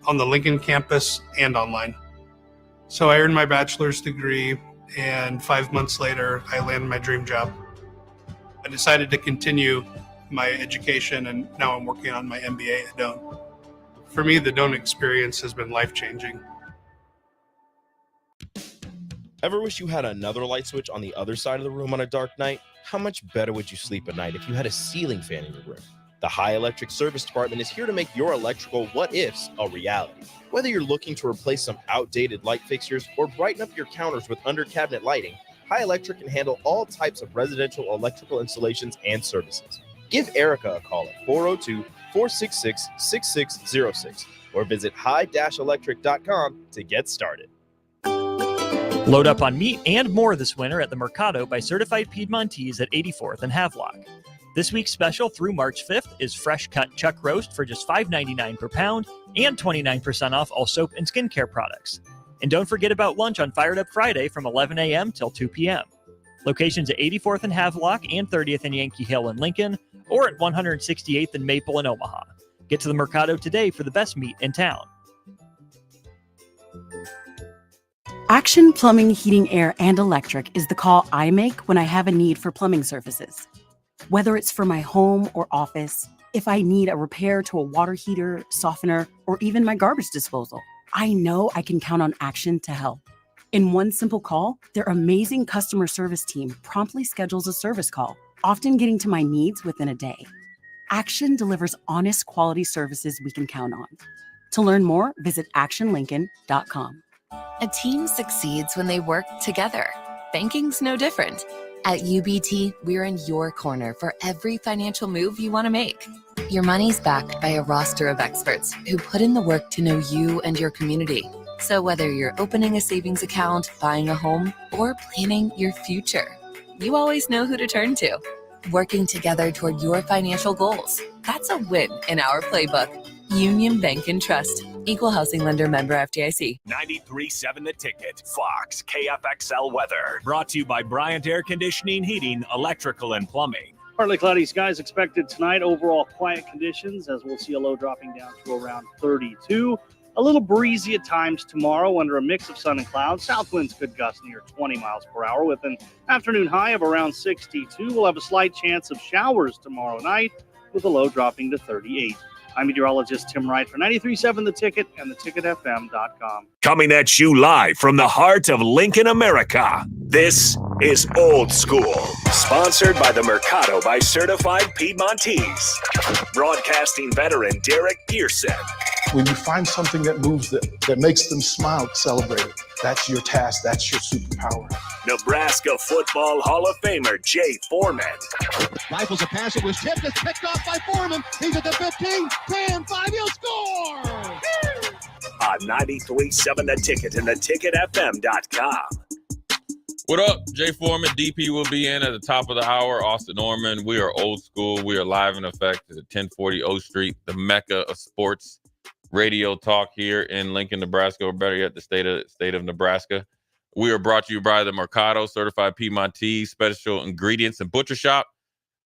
on the Lincoln campus and online. So I earned my bachelor's degree, and 5 months later, I landed my dream job. I decided to continue my education, and now I'm working on my MBA at Doane. For me, the Doane experience has been life-changing. Ever wish you had another light switch on the other side of the room on a dark night? How much better would you sleep at night if you had a ceiling fan in your room? The High Electric Service Department is here to make your electrical what-ifs a reality. Whether you're looking to replace some outdated light fixtures or brighten up your counters with under-cabinet lighting, High Electric can handle all types of residential electrical installations and services. Give Erica a call at 402-466-6606 or visit high-electric.com to get started. Load up on meat and more this winter at the Mercado by Certified Piedmontese at 84th and Havelock. This week's special through March 5th is fresh cut chuck roast for just $5.99 per pound and 29% off all soap and skincare products. And don't forget about lunch on Fired Up Friday from 11 a.m. till 2 p.m. Locations at 84th and Havelock and 30th and Yankee Hill in Lincoln, or at 168th and Maple in Omaha. Get to the Mercado today for the best meat in town. Action Plumbing, Heating, Air, and Electric is the call I make when I have a need for plumbing services. Whether it's for my home or office, if I need a repair to a water heater, softener, or even my garbage disposal, I know I can count on Action to help. In one simple call, their amazing customer service team promptly schedules a service call, often getting to my needs within a day. Action delivers honest quality services we can count on. To learn more, visit actionlincoln.com. A team succeeds when they work together. Banking's no different. At UBT, we're in your corner for every financial move you want to make. Your money's backed by a roster of experts who put in the work to know you and your community. So whether you're opening a savings account, buying a home, or planning your future, you always know who to turn to. Working together toward your financial goals. That's a win in our playbook. Union Bank and Trust. Equal housing lender, member FDIC. 93.7 The Ticket. Fox KFXL weather. Brought to you by Bryant Air Conditioning, Heating, Electrical, and Plumbing. Partly cloudy skies expected tonight. Overall quiet conditions as we'll see a low dropping down to around 32. A little breezy at times tomorrow under a mix of sun and clouds. South winds could gust near 20 miles per hour with an afternoon high of around 62. We'll have a slight chance of showers tomorrow night with a low dropping to 38. I'm meteorologist Tim Wright for 93.7 The Ticket and theticketfm.com. Coming at you live from the heart of Lincoln, America. This is Old School. Sponsored by the Mercado by Certified Piedmontese. Broadcasting veteran Derek Pearson. When you find something that moves them, that makes them smile, celebrate it. That's your task. That's your superpower. Nebraska Football Hall of Famer Jay Foreman. Rifles a pass. It was tipped. It's picked off by Foreman. He's at the 15, 10, 5. He'll score! On 93.7 The Ticket and theticketfm.com. What up? Jay Foreman. DP will be in at the top of the hour. Austin Norman. We are Old School. We are live in effect at 1040 O Street, the mecca of sports radio talk here in Lincoln, Nebraska, or better yet, the state of Nebraska. We are brought to you by the Mercado, Certified Piedmontese, Special Ingredients and Butcher Shop.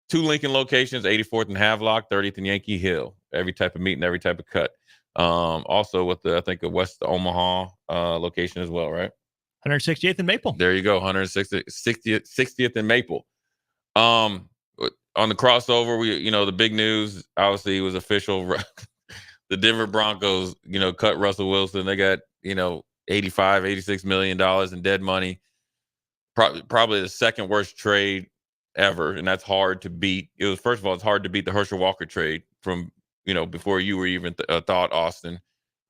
2 Lincoln locations, 84th and Havelock, 30th and Yankee Hill. Every type of meat and every type of cut. Also with the, I think, a West Omaha location as well, right? 168th and Maple. There you go, 60th and Maple. On the crossover, the big news, obviously, was official. The Denver Broncos, cut Russell Wilson. They got, $86 million in dead money. Probably the second worst trade ever, and that's hard to beat. First of all, it's hard to beat the Herschel Walker trade from, before you were even thought, Austin.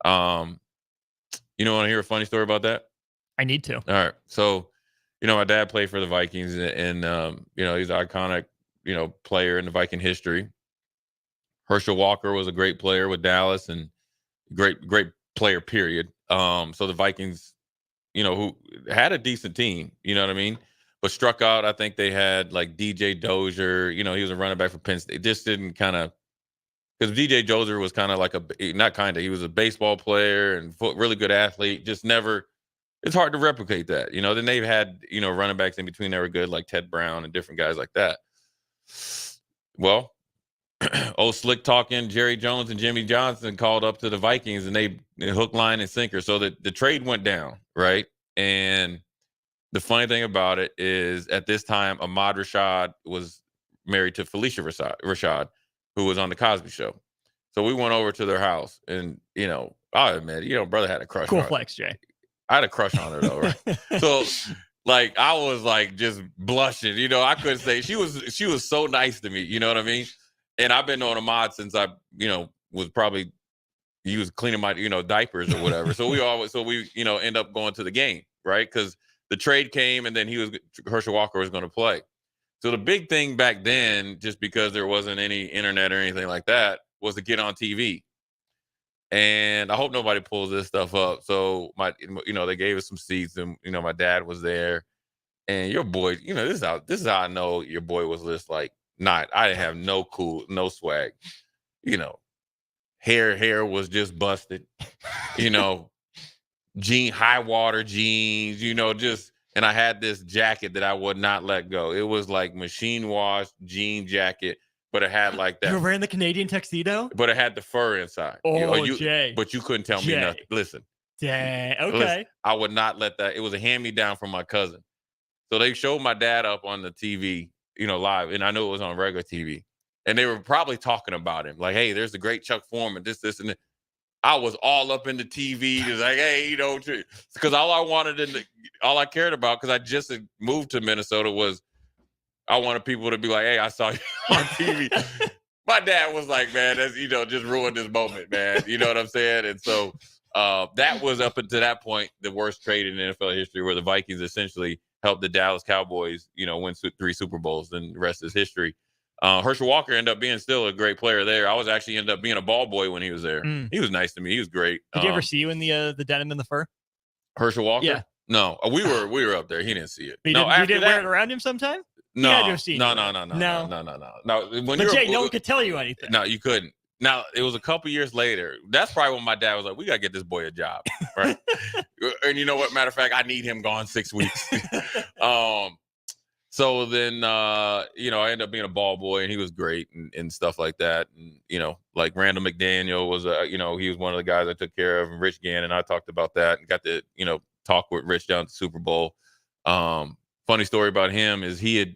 You want to hear a funny story about that? I need to. All right. So, my dad played for the Vikings, and he's an iconic, player in the Viking history. Herschel Walker was a great player with Dallas and great player, period. So the Vikings, who had a decent team, you know what I mean? But struck out, I think they had like DJ Dozier, he was a running back for Penn State. It just didn't because DJ Dozier was kind of like he was a baseball player and really good athlete, just never, it's hard to replicate that, Then they've had, running backs in between that were good, like Ted Brown and different guys like that. Well, old slick talking Jerry Jones and Jimmy Johnson called up to the Vikings, and they hook, line, and sinker. So the trade went down, right? And the funny thing about it is, at this time, Ahmad Rashad was married to Felicia Rashad, who was on the Cosby Show. So we went over to their house, and I admit, brother had a crush. Cool on her. flex, Jay. I had a crush on her though, right? So, like, I was like just blushing. I couldn't say she was so nice to me. You know what I mean? And I've been on Ahmad since I, was probably he was cleaning my diapers or whatever. So we end up going to the game, right? Because the trade came, and then Herschel Walker was going to play. So the big thing back then, just because there wasn't any internet or anything like that, was to get on TV. And I hope nobody pulls this stuff up. So they gave us some seats, and my dad was there. And your boy, this is how I know your boy was just like not. I didn't have no swag. Hair was just busted. High water jeans. And I had this jacket that I would not let go. It was like machine washed jean jacket, but it had like that. You were wearing the Canadian tuxedo? But it had the fur inside. Jay. But you couldn't tell me nothing. Listen. Dang. Okay. Listen, I would not let that. It was a hand-me-down from my cousin. So they showed my dad up on the TV, live. And I know it was on regular TV. And they were probably talking about him. Like, hey, there's the great Chuck Foreman, this, and that. I was all up in the TV, just like, hey, because all I cared about, because I just had moved to Minnesota, was I wanted people to be like, hey, I saw you on TV. My dad was like, man, that's, just ruined this moment, man. You know what I'm saying? And so that was, up until that point, the worst trade in NFL history, where the Vikings essentially helped the Dallas Cowboys, win 3 Super Bowls, and the rest is history. Herschel Walker ended up being still a great player there. I was actually ended up being a ball boy when he was there. He was nice to me. He was great. Did he ever see you in the denim and the fur? Herschel Walker? Yeah. No, we were up there. He didn't see it. But you didn't wear it around him sometime? No, no. But Jay, no one could tell you anything. No, you couldn't. Now, it was a couple years later. That's probably when my dad was like, we got to get this boy a job. Right. And you know what? Matter of fact, I need him gone 6 weeks. So then, I ended up being a ball boy, and he was great and stuff like that. And, like Randall McDaniel was, he was one of the guys I took care of. And Rich Gannon, I talked about that and got to, talk with Rich down at the Super Bowl. Funny story about him is he had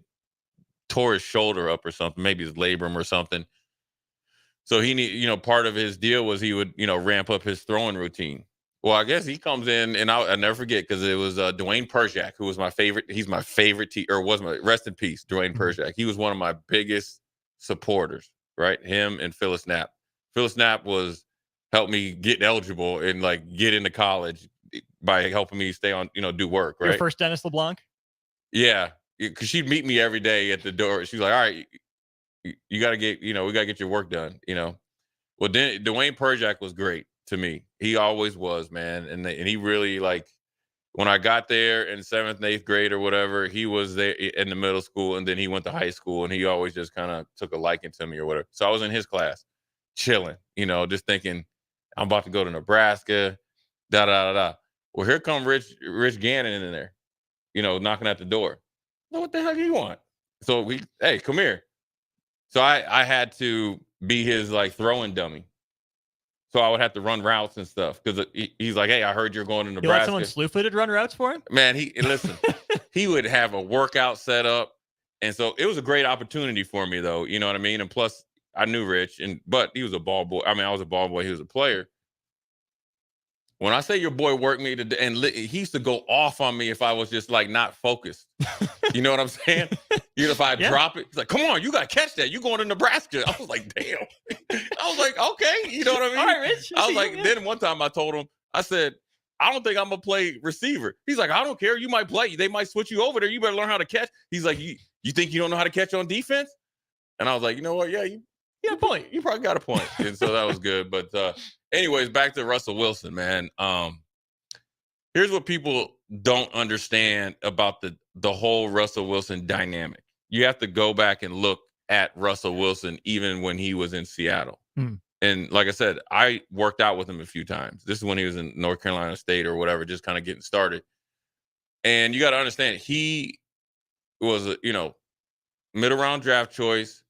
tore his shoulder up or something, maybe his labrum or something. So he part of his deal was he would, ramp up his throwing routine. Well, I guess he comes in, and I'll never forget, because it was Dwayne Perjak, who was my favorite. He's my favorite, rest in peace, Dwayne Perjak. He was one of my biggest supporters, right? Him and Phyllis Knapp. Phyllis Knapp helped me get eligible and like get into college by helping me stay on, do work, right? Your first Dennis LeBlanc? Yeah, because she'd meet me every day at the door. She's like, all right, you got to get, we got to get your work done, Well, then Dwayne Perjak was great to me. He always was, man. And he really, like, when I got there in 7th and 8th grade or whatever, he was there in the middle school, and then he went to high school, and he always just kind of took a liking to me or whatever. So I was in his class, chilling, just thinking, I'm about to go to Nebraska, da. Well, here come Rich Gannon in there, knocking at the door. What the hell do you want? So hey, come here. So I had to be his like throwing dummy. So I would have to run routes and stuff, because he's like, hey, I heard you're going to Nebraska. You want someone slew-footed run routes for him? Man, listen, he would have a workout set up. And so it was a great opportunity for me, though. You know what I mean? And plus, I knew Rich, but he was a ball boy. I mean, I was a ball boy. He was a player. When I say your boy worked me and he used to go off on me if I was just like not focused. You know what I'm saying? If I drop it, it's like, come on, you got to catch that. You going to Nebraska. I was like, damn. I was like, okay. You know what I mean? All right, Rich. I was like, then one time I told him, I said, I don't think I'm going to play receiver. He's like, I don't care. You might play. They might switch you over there. You better learn how to catch. He's like, you think you don't know how to catch on defense? And I was like, you know what? Yeah, you got a point. You probably got a point. And so that was good. But anyways, back to Russell Wilson, man. Here's what people don't understand about the whole Russell Wilson dynamic. You have to go back and look at Russell Wilson even when he was in Seattle. And like I said, I worked out with him a few times. This is when he was in North Carolina State or whatever, just kind of getting started. And you got to understand, he was a, mid-round draft choice.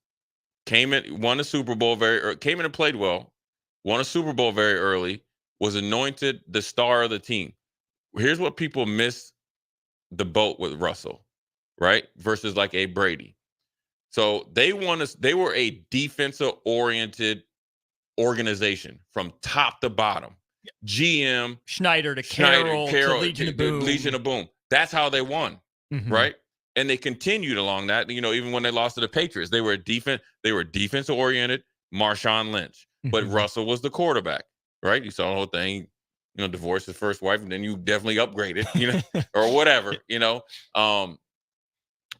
won a Super Bowl came in and played well, won a Super Bowl very early, was anointed the star of the team. Here's what people miss the boat with Russell, right? Versus like a Brady. So they were a defensive oriented organization from top to bottom. GM, Schneider to Carroll to Legion of Boom. Legion of Boom. That's how they won, right? And they continued along that. Even when they lost to the Patriots, they were defensive oriented. Marshawn Lynch, but Russell was the quarterback, right? You saw the whole thing. Divorced his first wife, and then you definitely upgraded, or whatever,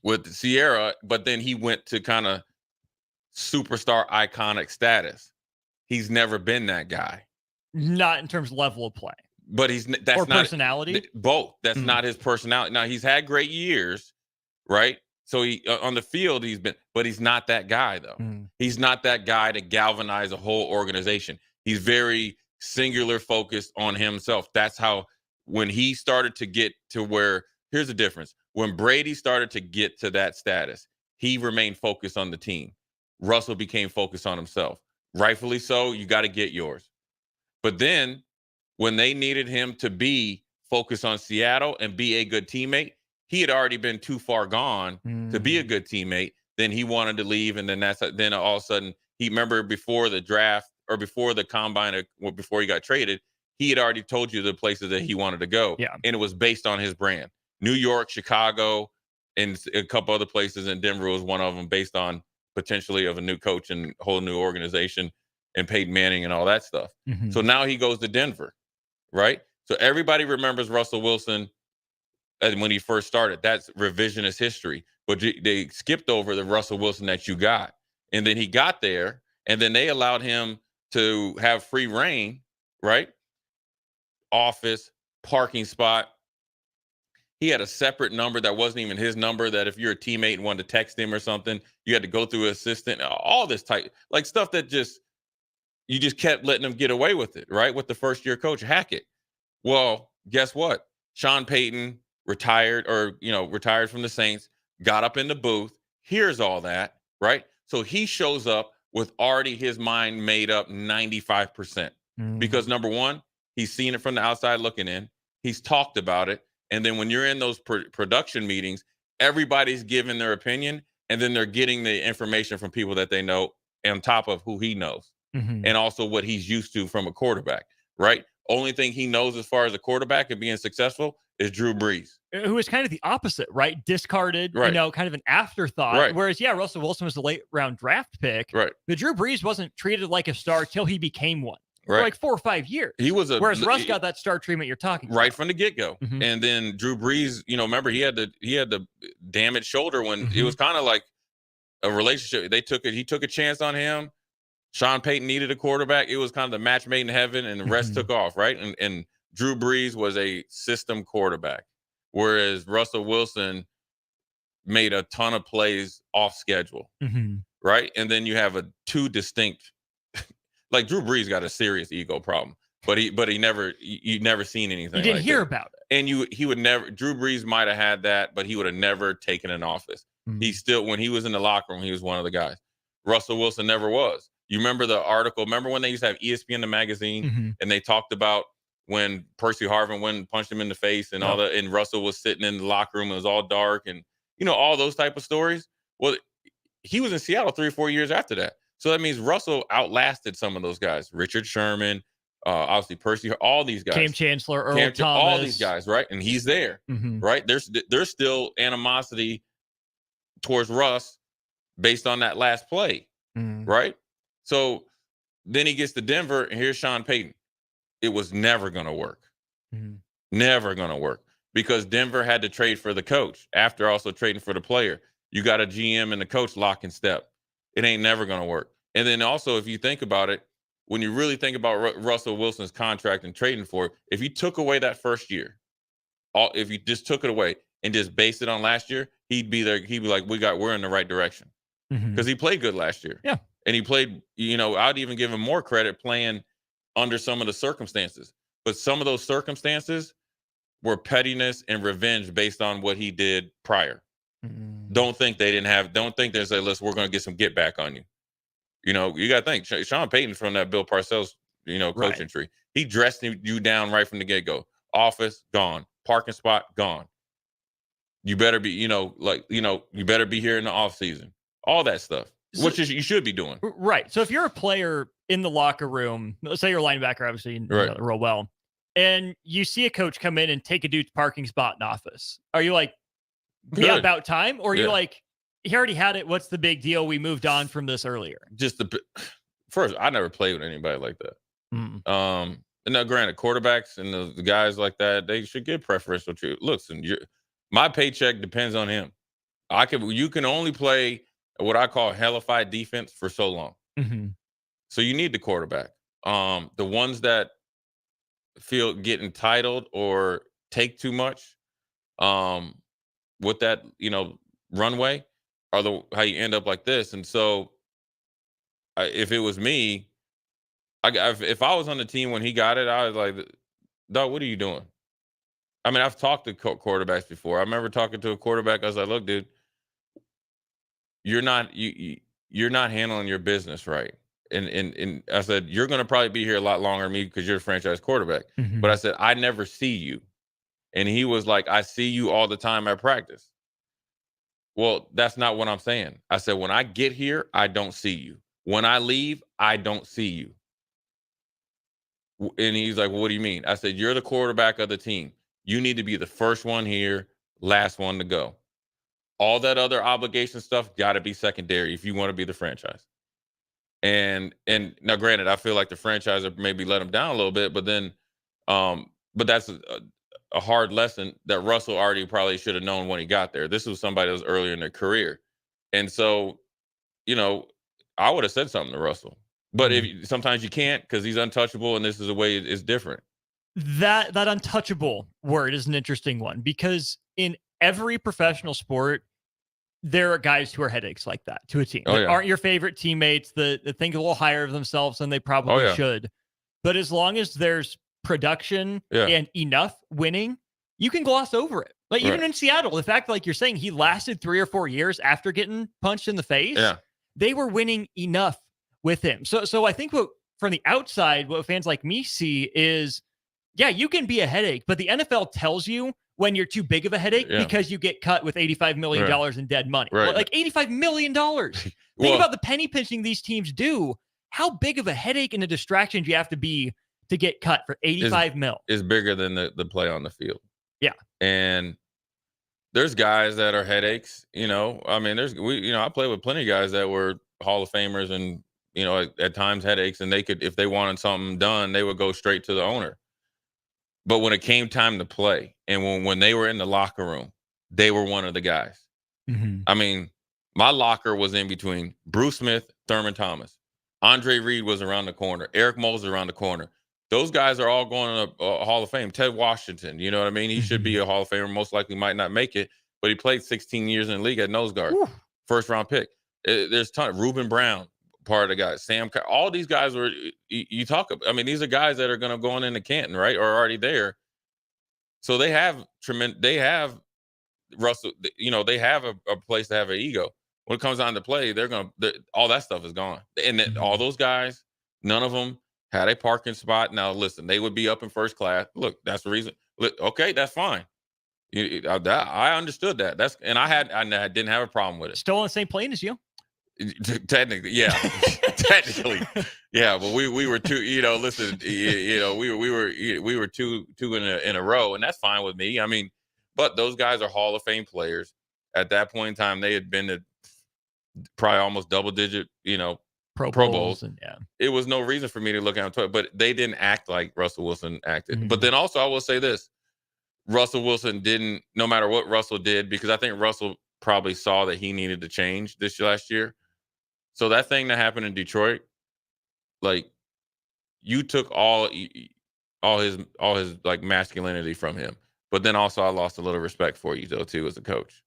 with Sierra. But then he went to kind of superstar iconic status. He's never been that guy. Not in terms of level of play. But that's or not personality. Both. That's not his personality. Now he's had great years, right? So he on the field but he's not that guy though. He's not that guy to galvanize a whole organization. He's very singular focused on himself. That's how when he started to get to where, here's the difference. When Brady started to get to that status, he remained focused on the team. Russell became focused on himself. Rightfully so, you got to get yours. But then when they needed him to be focused on Seattle and be a good teammate, he had already been too far gone to be a good teammate. Then he wanted to leave. And then all of a sudden, he remember before the draft or before the combine, or before he got traded, he had already told you the places that he wanted to go. Yeah. And it was based on his brand. New York, Chicago, and a couple other places, and Denver was one of them, based on potentially of a new coach and whole new organization and Peyton Manning and all that stuff. So now he goes to Denver, right? So everybody remembers Russell Wilson when he first started. That's revisionist history. But they skipped over the Russell Wilson that you got. And then he got there, and then they allowed him to have free reign, right? Office, parking spot. He had a separate number that wasn't even his number, that if you're a teammate and wanted to text him or something, you had to go through an assistant. All this type, like stuff that you just kept letting them get away with it, right? With the first year coach, Hackett. Well, guess what? Sean Payton retired from the Saints, got up in the booth, hears all that, right? So he shows up with already his mind made up 95%. Because number one, he's seen it from the outside looking in. He's talked about it. And then when you're in those production meetings, everybody's giving their opinion, and then they're getting the information from people that they know on top of who he knows, and also what he's used to from a quarterback, right? Only thing he knows as far as a quarterback and being successful is Drew Brees, who is kind of the opposite, right? Discarded, right. Kind of an afterthought. Right. Whereas, Russell Wilson was a late round draft pick. Right. But Drew Brees wasn't treated like a star till he became one. Right. For like 4 or 5 years. Whereas Russ got that star treatment you're talking right about. from the get-go. And then Drew Brees, remember he had the damaged shoulder when it was kind of like a relationship. He took a chance on him. Sean Payton needed a quarterback. It was kind of the match made in heaven, and the rest took off, right? And Drew Brees was a system quarterback, whereas Russell Wilson made a ton of plays off schedule, right? And then you have two distinct, like Drew Brees got a serious ego problem, but you never seen anything. You didn't like hear that. about it, and he would never. Drew Brees might have had that, but he would have never taken an office. He still, when he was in the locker room, he was one of the guys. Russell Wilson never was. You remember the article? Remember when they used to have ESPN the magazine, and they talked about when Percy Harvin went and punched him in the face, and all that, and Russell was sitting in the locker room. It was all dark, and all those type of stories. Well, he was in Seattle 3 or 4 years after that, so that means Russell outlasted some of those guys. Richard Sherman, obviously Percy, all these guys. Cam Chancellor, Earl Thomas, all these guys, right? And he's there, right? There's still animosity towards Russ based on that last play, right? So then he gets to Denver, and here's Sean Payton. It was never going to work. Never going to work, because Denver had to trade for the coach after also trading for the player. You got a GM and the coach lock in step. It ain't never going to work. And then also, if you think about it, when you really think about Russell Wilson's contract and trading for it, if you took away that first year, if you just took it away and just based it on last year, he'd be there. He'd be like, we're in the right direction, because he played good last year. Yeah. And he played, I'd even give him more credit playing under some of the circumstances. But some of those circumstances were pettiness and revenge based on what he did prior. Don't think they say, listen, we're going to get some get back on you. You know, you got to think Sean Payton's from that Bill Parcells, coaching tree. He dressed you down right from the get go. Office gone, parking spot gone. You better be, you better be here in the off season. All that stuff, which is you should be doing. Right. So if you're a player in the locker room, let's say you're a linebacker, obviously, you know Right. the role well, and you see a coach come in and take a dude's parking spot in office, are you like, yeah, Good. about time? Or are you Yeah. like, he already had it. What's the big deal? We moved on from this earlier. Just first, I never played with anybody like that. And now, granted, quarterbacks and the guys like that, they should get preferential treatment. Listen, my paycheck depends on him. You can only play what I call hellified defense for so long. So you need the quarterback. The ones that get entitled or take too much, with that, runway, are how you end up like this. And so, if it was me, if I was on the team when he got it, I was like, dog, what are you doing? I mean, I've talked to quarterbacks before. I remember talking to a quarterback. I was like, look, dude, you're not handling your business right. And I said, you're going to probably be here a lot longer than me because you're a franchise quarterback. But I said, I never see you. And he was like, I see you all the time at practice. Well, that's not what I'm saying. I said, when I get here, I don't see you. When I leave, I don't see you. And he's like, well, what do you mean? I said, you're the quarterback of the team. You need to be the first one here, last one to go. All that other obligation stuff got to be secondary if you want to be the franchise. And now, granted, I feel like the franchise maybe let him down a little bit, but then, but that's a hard lesson that Russell already probably should have known when he got there. This was somebody that was earlier in their career. And so, I would have said something to Russell. But sometimes you can't because he's untouchable, and this is a way it's different. That untouchable word is an interesting one because in every professional sport, there are guys who are headaches like that to a team. Oh, that yeah. aren't your favorite teammates, that think a little higher of themselves than they probably should. But as long as there's production and enough winning, you can gloss over it. Like even in Seattle, the fact, like you're saying, he lasted 3 or 4 years after getting punched in the face. Yeah. They were winning enough with him. So I think from the outside, what fans like me see is, yeah, you can be a headache, but the NFL tells you when you're too big of a headache because you get cut with $85 million in dead money. Right. Well, like $85 million. Think about the penny pinching these teams do. How big of a headache and a distraction do you have to be to get cut for 85 mil? Is bigger than the play on the field. Yeah. And there's guys that are headaches, I mean, I play with plenty of guys that were Hall of Famers and, at times headaches, and they could, if they wanted something done, they would go straight to the owner. But when it came time to play and when they were in the locker room, they were one of the guys. I mean, my locker was in between Bruce Smith, Thurman Thomas. Andre Reed was around the corner. Eric Moser around the corner. Those guys are all going to a Hall of Fame. Ted Washington, you know what I mean? He should be a Hall of Famer. Most likely might not make it, but he played 16 years in the league at nose guard. First round pick. There's a ton. Reuben Brown, part of the guys. Sam, all these guys were, you talk about, I mean, these are guys that are going to go on into Canton, right? Or already there. So they have Russell, they have a place to have an ego. When it comes down to play, all that stuff is gone. And then all those guys, none of them had a parking spot. Now, listen, they would be up in first class. Look, that's the reason. Look, okay, that's fine. I understood that. I didn't have a problem with it. Still on the same plane as you? Technically, yeah. Technically, yeah. But we were two. Listen, we were two in a row, and that's fine with me. I mean, but those guys are Hall of Fame players. At that point in time, they had been to probably almost double digit, Pro Bowls. And, yeah. It was no reason for me to look at them, but they didn't act like Russell Wilson acted. But then also, I will say this: Russell Wilson didn't. No matter what Russell did, because I think Russell probably saw that he needed to change this last year. So that thing that happened in Detroit, like, you took all his like masculinity from him. But then also I lost a little respect for you though too as a coach.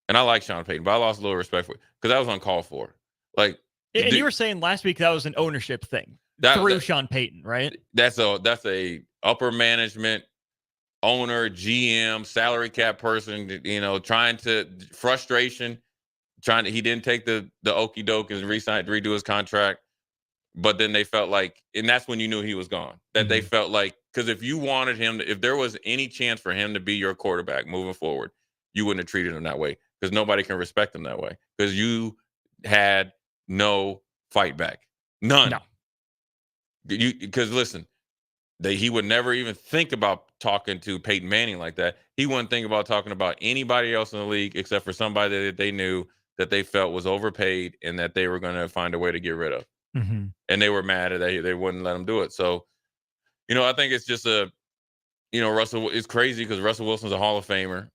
And I like Sean Payton, but I lost a little respect for you because that was uncalled for. Like, and you were saying last week that was an ownership thing through Sean Payton, right? That's a upper management owner, GM, salary cap person, trying to frustration. he didn't take the okey doke and redo his contract. But then they felt like, and that's when you knew he was gone. That they felt like, because if you wanted him, if there was any chance for him to be your quarterback moving forward, you wouldn't have treated him that way, because nobody can respect him that way, because you had no fight back, none. No. Because listen, he would never even think about talking to Peyton Manning like that. He wouldn't think about talking about anybody else in the league except for somebody that they knew that they felt was overpaid and that they were going to find a way to get rid of. Mm-hmm. And they were mad that they wouldn't let him do it. So, I think it's just Russell is crazy because Russell Wilson's a Hall of Famer,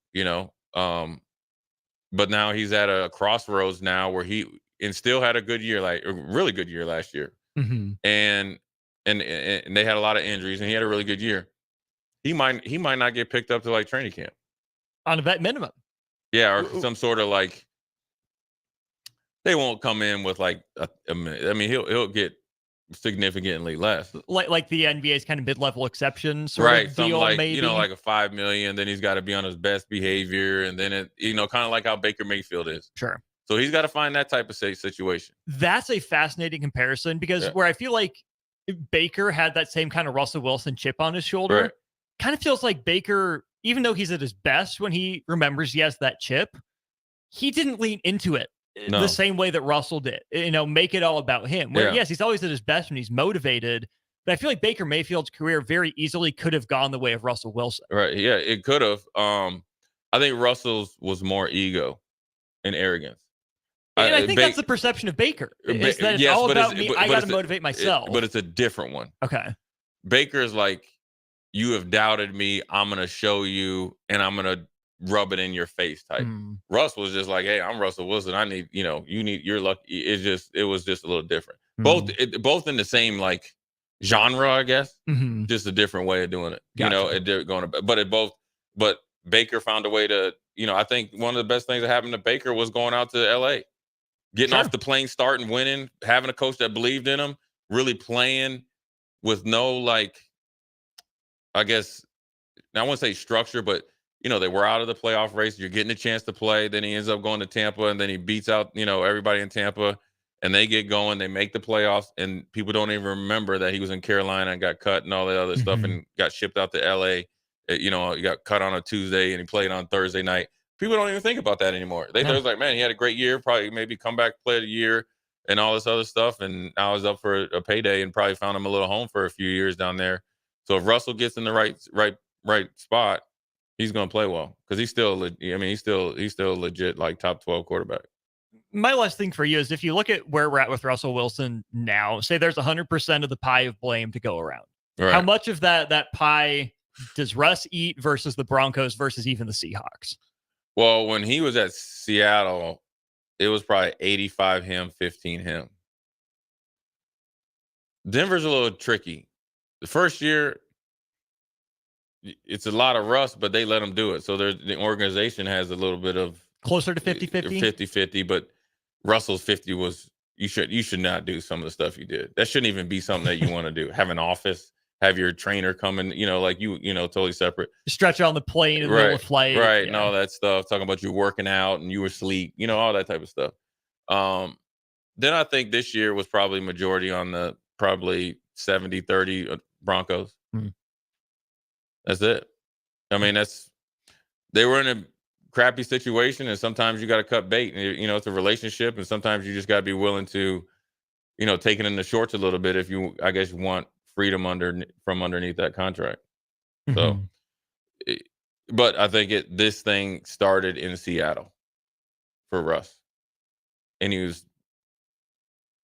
but now he's at a crossroads now where he still had a good year, like a really good year last year. Mm-hmm. And they had a lot of injuries and he had a really good year. He might not get picked up to like training camp on a vet minimum. Yeah. Or some sort of like, they won't come in with like, he'll get significantly less. Like the NBA's kind of mid-level exception sort right. of Some deal, like, maybe. like a $5 million, then he's got to be on his best behavior. And then it, kind of like how Baker Mayfield is. Sure. So he's got to find that type of situation. That's a fascinating comparison because where I feel like Baker had that same kind of Russell Wilson chip on his shoulder, right. Kind of feels like Baker, even though he's at his best when he remembers he has that chip, he didn't lean into it the same way that Russell did, make it all about him. Where, yes, he's always at his best when he's motivated, but I feel like Baker Mayfield's career very easily could have gone the way of Russell Wilson. Right. Yeah, it could have. I think Russell's was more ego and arrogance. And I think that's the perception of Baker, is that it's all about me. I got to motivate myself. But it's a different one. Okay. Baker's like, you have doubted me. I'm going to show you, and I'm going to rub it in your face type. Russ was just like, hey, I'm Russell Wilson. I need, you're lucky. It was just a little different. Both in the same like genre, I guess. Just a different way of doing it. Gotcha. But Baker found a way to, I think one of the best things that happened to Baker was going out to LA, getting off the plane, starting winning, having a coach that believed in him, really playing with no like, I guess, I wouldn't say structure, but they were out of the playoff race. You're getting a chance to play. Then he ends up going to Tampa, and then he beats out, everybody in Tampa, and they get going. They make the playoffs, and people don't even remember that he was in Carolina and got cut and all that other stuff and got shipped out to LA. He got cut on a Tuesday and he played on Thursday night. People don't even think about that anymore. They're like, man, he had a great year, probably maybe come back, play the year and all this other stuff. And now he's up for a payday and probably found him a little home for a few years down there. So if Russell gets in the right spot, he's going to play well because he's still legit like top 12 quarterback. My last thing for you is if you look at where we're at with Russell Wilson now, say there's 100% of the pie of blame to go around. Right. How much of that pie does Russ eat versus the Broncos versus even the Seahawks? Well, when he was at Seattle, it was probably 85 him, 15 him. Denver's a little tricky. The first year, it's a lot of Russ, but they let him do it. So the organization has a little bit of closer to 50-50. 50-50, but Russell's 50 was you should not do some of the stuff you did. That shouldn't even be something that you want to do. Have an office, have your trainer come in, totally separate. Stretch on the plane in the middle of flight. Right, and all that stuff. Talking about you working out and you were asleep, all that type of stuff. Then I think this year was probably majority on the probably 70-30 Broncos. That's it. I mean, they were in a crappy situation, and sometimes you got to cut bait. And, it's a relationship, and sometimes you just got to be willing to, take it in the shorts a little bit if you, I guess, want freedom from underneath that contract. So, but I think this thing started in Seattle for Russ, and he was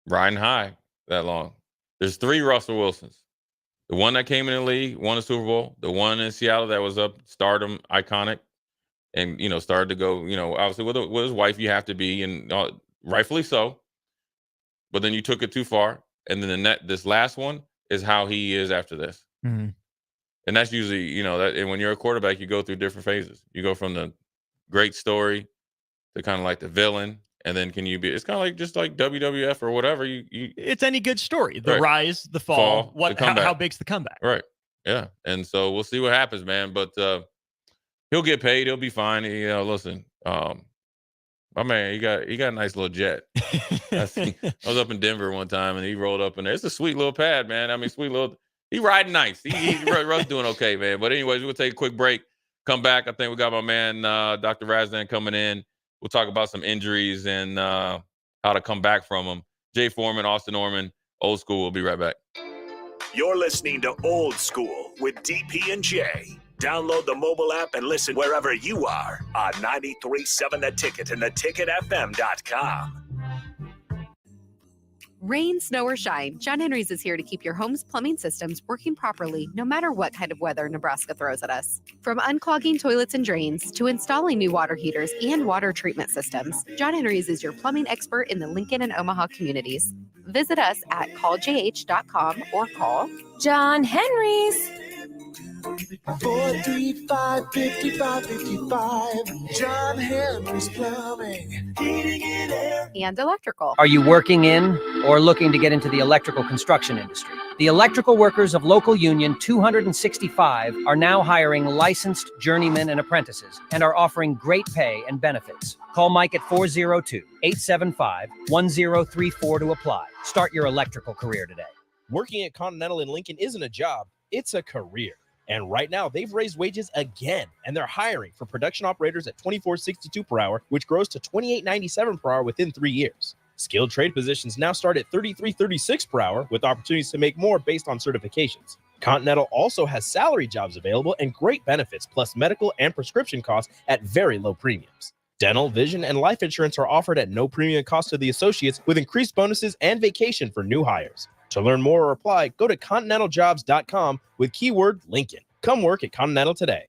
riding high that long. There's 3 Russell Wilsons. The one that came in the league, won a Super Bowl. The one in Seattle that was up, stardom, iconic, and, started to go, obviously with his wife, you have to be, and rightfully so. But then you took it too far. And then this last one is how he is after this. And that's usually, and when you're a quarterback, you go through different phases. You go from the great story to kind of like the villain. And then it's kind of like just like WWF or whatever. It's any good story. The rise, the fall. How big's the comeback? Right. Yeah. And so we'll see what happens, man. But he'll get paid. He'll be fine. Listen, My man, he got a nice little jet. I was up in Denver one time, and he rolled up in there. It's a sweet little pad, man. I mean, sweet little. He riding nice. Russ doing okay, man. But anyways, we'll take a quick break. Come back. I think we got my man Dr. Razdan coming in. We'll talk about some injuries and how to come back from them. Jay Foreman, Austin Norman, Old School. We'll be right back. You're listening to Old School with DP and J. Download the mobile app and listen wherever you are on 93.7 The Ticket and theticketfm.com. Rain, snow, or shine, John Henry's is here to keep your home's plumbing systems working properly no matter what kind of weather Nebraska throws at us. From unclogging toilets and drains to installing new water heaters and water treatment systems, John Henry's is your plumbing expert in the Lincoln and Omaha communities. Visit us at calljh.com or call John Henry's. 435-5555. John Henry's Plumbing, Heating and Air. And electrical. Are you working in or looking to get into the electrical construction industry? The electrical workers of Local Union 265 are now hiring licensed journeymen and apprentices and are offering great pay and benefits. Call Mike at 402-875-1034 to apply. Start your electrical career today. Working at Continental in Lincoln isn't a job, it's a career. And right now, they've raised wages again, and they're hiring for production operators at $24.62 per hour, which grows to $28.97 per hour within 3 years. Skilled trade positions now start at $33.36 per hour, with opportunities to make more based on certifications. Continental also has salary jobs available and great benefits, plus medical and prescription costs at very low premiums. Dental, vision, and life insurance are offered at no premium cost to the associates, with increased bonuses and vacation for new hires. To learn more or apply, go to continentaljobs.com with keyword Lincoln. Come work at Continental today.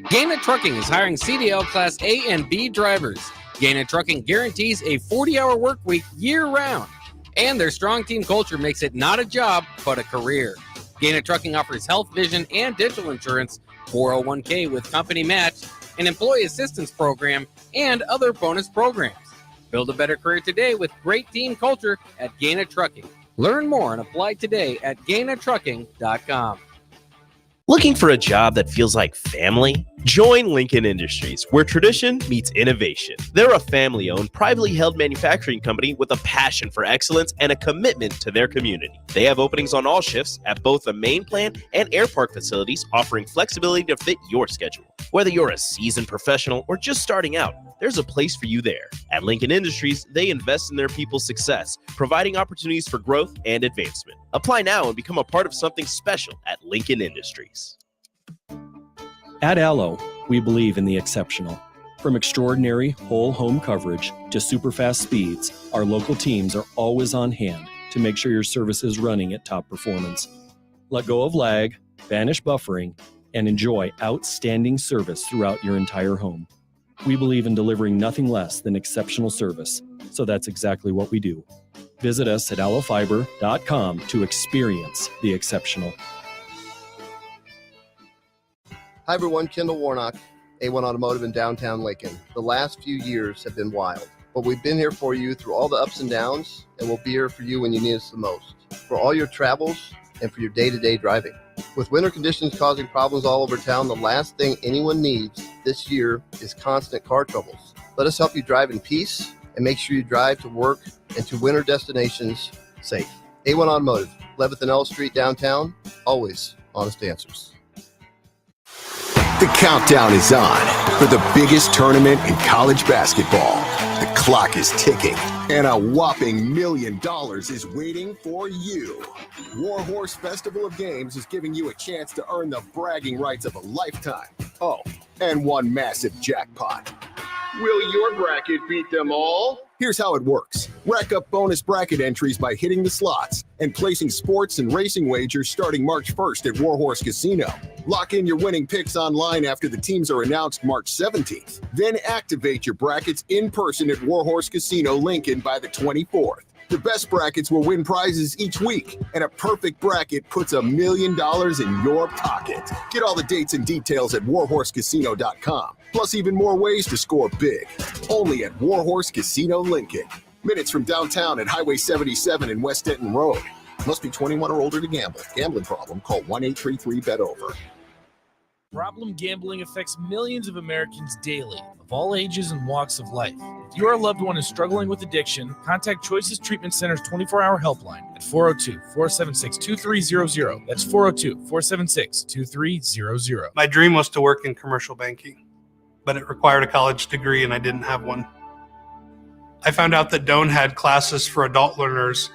Gaina Trucking is hiring CDL Class A and B drivers. Gaina Trucking guarantees a 40-hour work week year-round, and their strong team culture makes it not a job, but a career. Gaina Trucking offers health, vision, and dental insurance, 401k with company match, an employee assistance program, and other bonus programs. Build a better career today with great team culture at Gaina Trucking. Learn more and apply today at GainaTrucking.com. Looking for a job that feels like family? Join Lincoln Industries, where tradition meets innovation. They're a family-owned, privately held manufacturing company with a passion for excellence and a commitment to their community. They have openings on all shifts at both the main plant and air park facilities, offering flexibility to fit your schedule. Whether you're a seasoned professional or just starting out, there's a place for you there. At Lincoln Industries, they invest in their people's success, providing opportunities for growth and advancement. Apply now and become a part of something special at Lincoln Industries. At Allo, we believe in the exceptional. From extraordinary whole home coverage to super fast speeds, our local teams are always on hand to make sure your service is running at top performance. Let go of lag, banish buffering, and enjoy outstanding service throughout your entire home. We believe in delivering nothing less than exceptional service, so that's exactly what we do. Visit us at allofiber.com to experience the exceptional. Hi everyone, Kendall Warnock, A1 Automotive in downtown Lincoln. The last few years have been wild, but we've been here for you through all the ups and downs, and we'll be here for you when you need us the most, for all your travels and for your day-to-day driving. With winter conditions causing problems all over town, the last thing anyone needs this year is constant car troubles. Let us help you drive in peace and make sure you drive to work and to winter destinations safe. A1 Automotive, 11th and L Street downtown, always honest answers. The countdown is on for the biggest tournament in college basketball. The clock is ticking, and a whopping $1 million is waiting for you. Warhorse Festival of Games is giving you a chance to earn the bragging rights of a lifetime. Oh, and one massive jackpot. Will your bracket beat them all? Here's how it works. Rack up bonus bracket entries by hitting the slots and placing sports and racing wagers starting March 1st at Warhorse Casino. Lock in your winning picks online after the teams are announced March 17th. Then activate your brackets in person at Warhorse Casino Lincoln by the 24th. The best brackets will win prizes each week, and a perfect bracket puts $1 million in your pocket. Get all the dates and details at warhorsecasino.com, plus even more ways to score big. Only at Warhorse Casino Lincoln. Minutes from downtown at Highway 77 and West Denton Road. Must be 21 or older to gamble. Gambling problem? Call 1-833-BET-OVER. Problem gambling affects millions of Americans daily, of all ages and walks of life. If your loved one is struggling with addiction, contact Choices Treatment Center's 24-hour helpline at 402-476-2300. That's 402-476-2300. My dream was to work in commercial banking, but it required a college degree and I didn't have one. I found out that Doane had classes for adult learners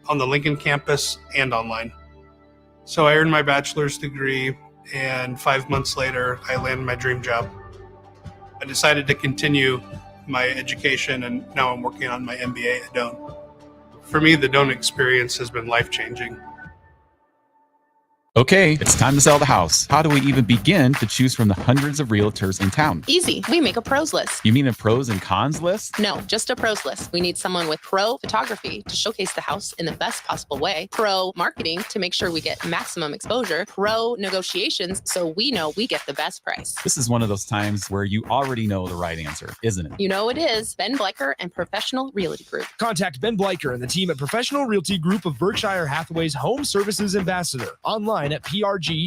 on the Lincoln campus and online. So I earned my bachelor's degree, and 5 months later, I landed my dream job. I decided to continue my education, and now I'm working on my MBA at Doane. For me, the Doane experience has been life-changing. Okay, it's time to sell the house. How do we even begin to choose from the hundreds of realtors in town? Easy. We make a pros list. You mean a pros and cons list? No, just a pros list. We need someone with pro photography to showcase the house in the best possible way, pro marketing to make sure we get maximum exposure, pro negotiations so we know we get the best price. This is one of those times where you already know the right answer, isn't it? You know it is. Ben Bleicher and Professional Realty Group. Contact Ben Bleicher and the team at Professional Realty Group of Berkshire Hathaway's Home Services Ambassador. Online at prg-ne.com.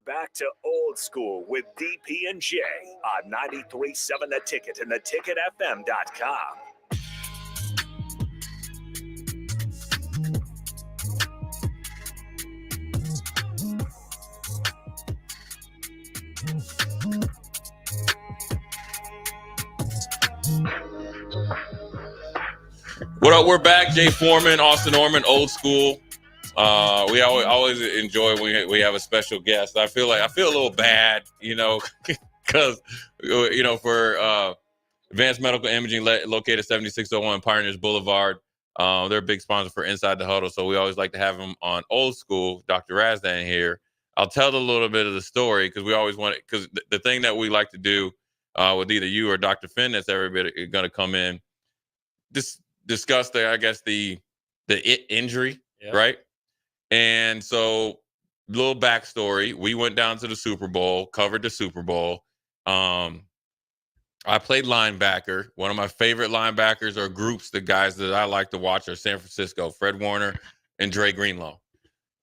Back to Old School with DP and J on 93.7 The Ticket and theticketfm.com. What up? We're back. Jay Foreman, Austin Norman, Old School. We always enjoy when we have a special guest. I feel a little bad, because for Advanced Medical Imaging located 7601 Pioneers Boulevard. They're a big sponsor for Inside the Huddle, so we always like to have them on Old School. Dr. Razdan here. I'll tell a little bit of the story because we always want it. Because the thing that we like to do with either you or Dr. Finn that's everybody going to come in, discuss the injury, right? And so, little backstory: we went down to the Super Bowl, covered the Super Bowl. I played linebacker. One of my favorite linebackers or groups, the guys that I like to watch, are San Francisco, Fred Warner and Dre Greenlaw.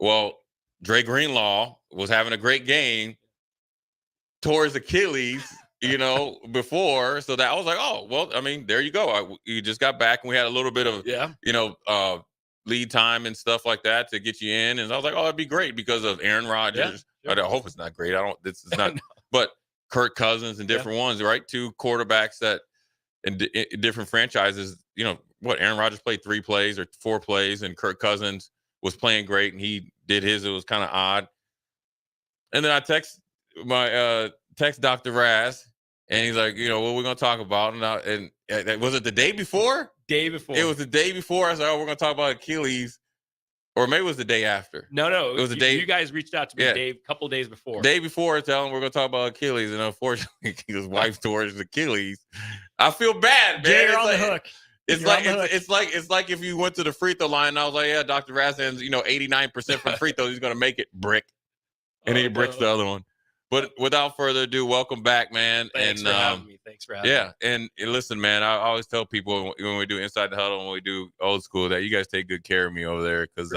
Well, Dre Greenlaw was having a great game, tore his Achilles, before. So that I was like, oh, well, I mean, there you go. You just got back and we had a little bit of, lead time and stuff like that to get you in. And I was like, oh, that'd be great because of Aaron Rodgers. Yeah, sure. I hope it's not great. This is not, but Kirk Cousins and different ones, right? Two quarterbacks that in different franchises, Aaron Rodgers played 3 plays or 4 plays and Kirk Cousins was playing great and he did his. It was kind of odd. And then I text Dr. Raz and he's like, what we're going to talk about. And was it the day before? Day before. It was the day before. I said, oh, we're going to talk about Achilles. Or maybe it was the day after. No. It was the day. You guys reached out to me a couple days before. Day before, telling we're going to talk about Achilles. And unfortunately, his wife tore his Achilles. I feel bad, man. You're on the hook. It's like if you went to the free throw line and I was like, yeah, Dr. Razdan's, 89% from free throws. He's going to make it brick. And then he bricks the other one. But without further ado, welcome back, man. Thanks for having me. Yeah, and listen, man, I always tell people when we do Inside the Huddle and when we do Old School that you guys take good care of me over there because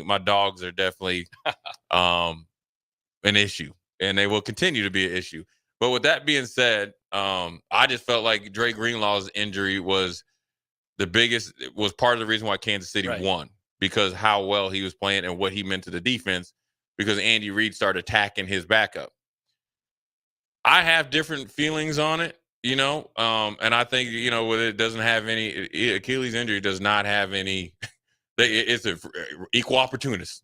my dogs are definitely an issue, and they will continue to be an issue. But with that being said, I just felt like Dre Greenlaw's injury was part of the reason why Kansas City won because how well he was playing and what he meant to the defense. Because Andy Reid started attacking his backup. I have different feelings on it, and I think, it doesn't have any, Achilles injury does not have any, it's an equal opportunist.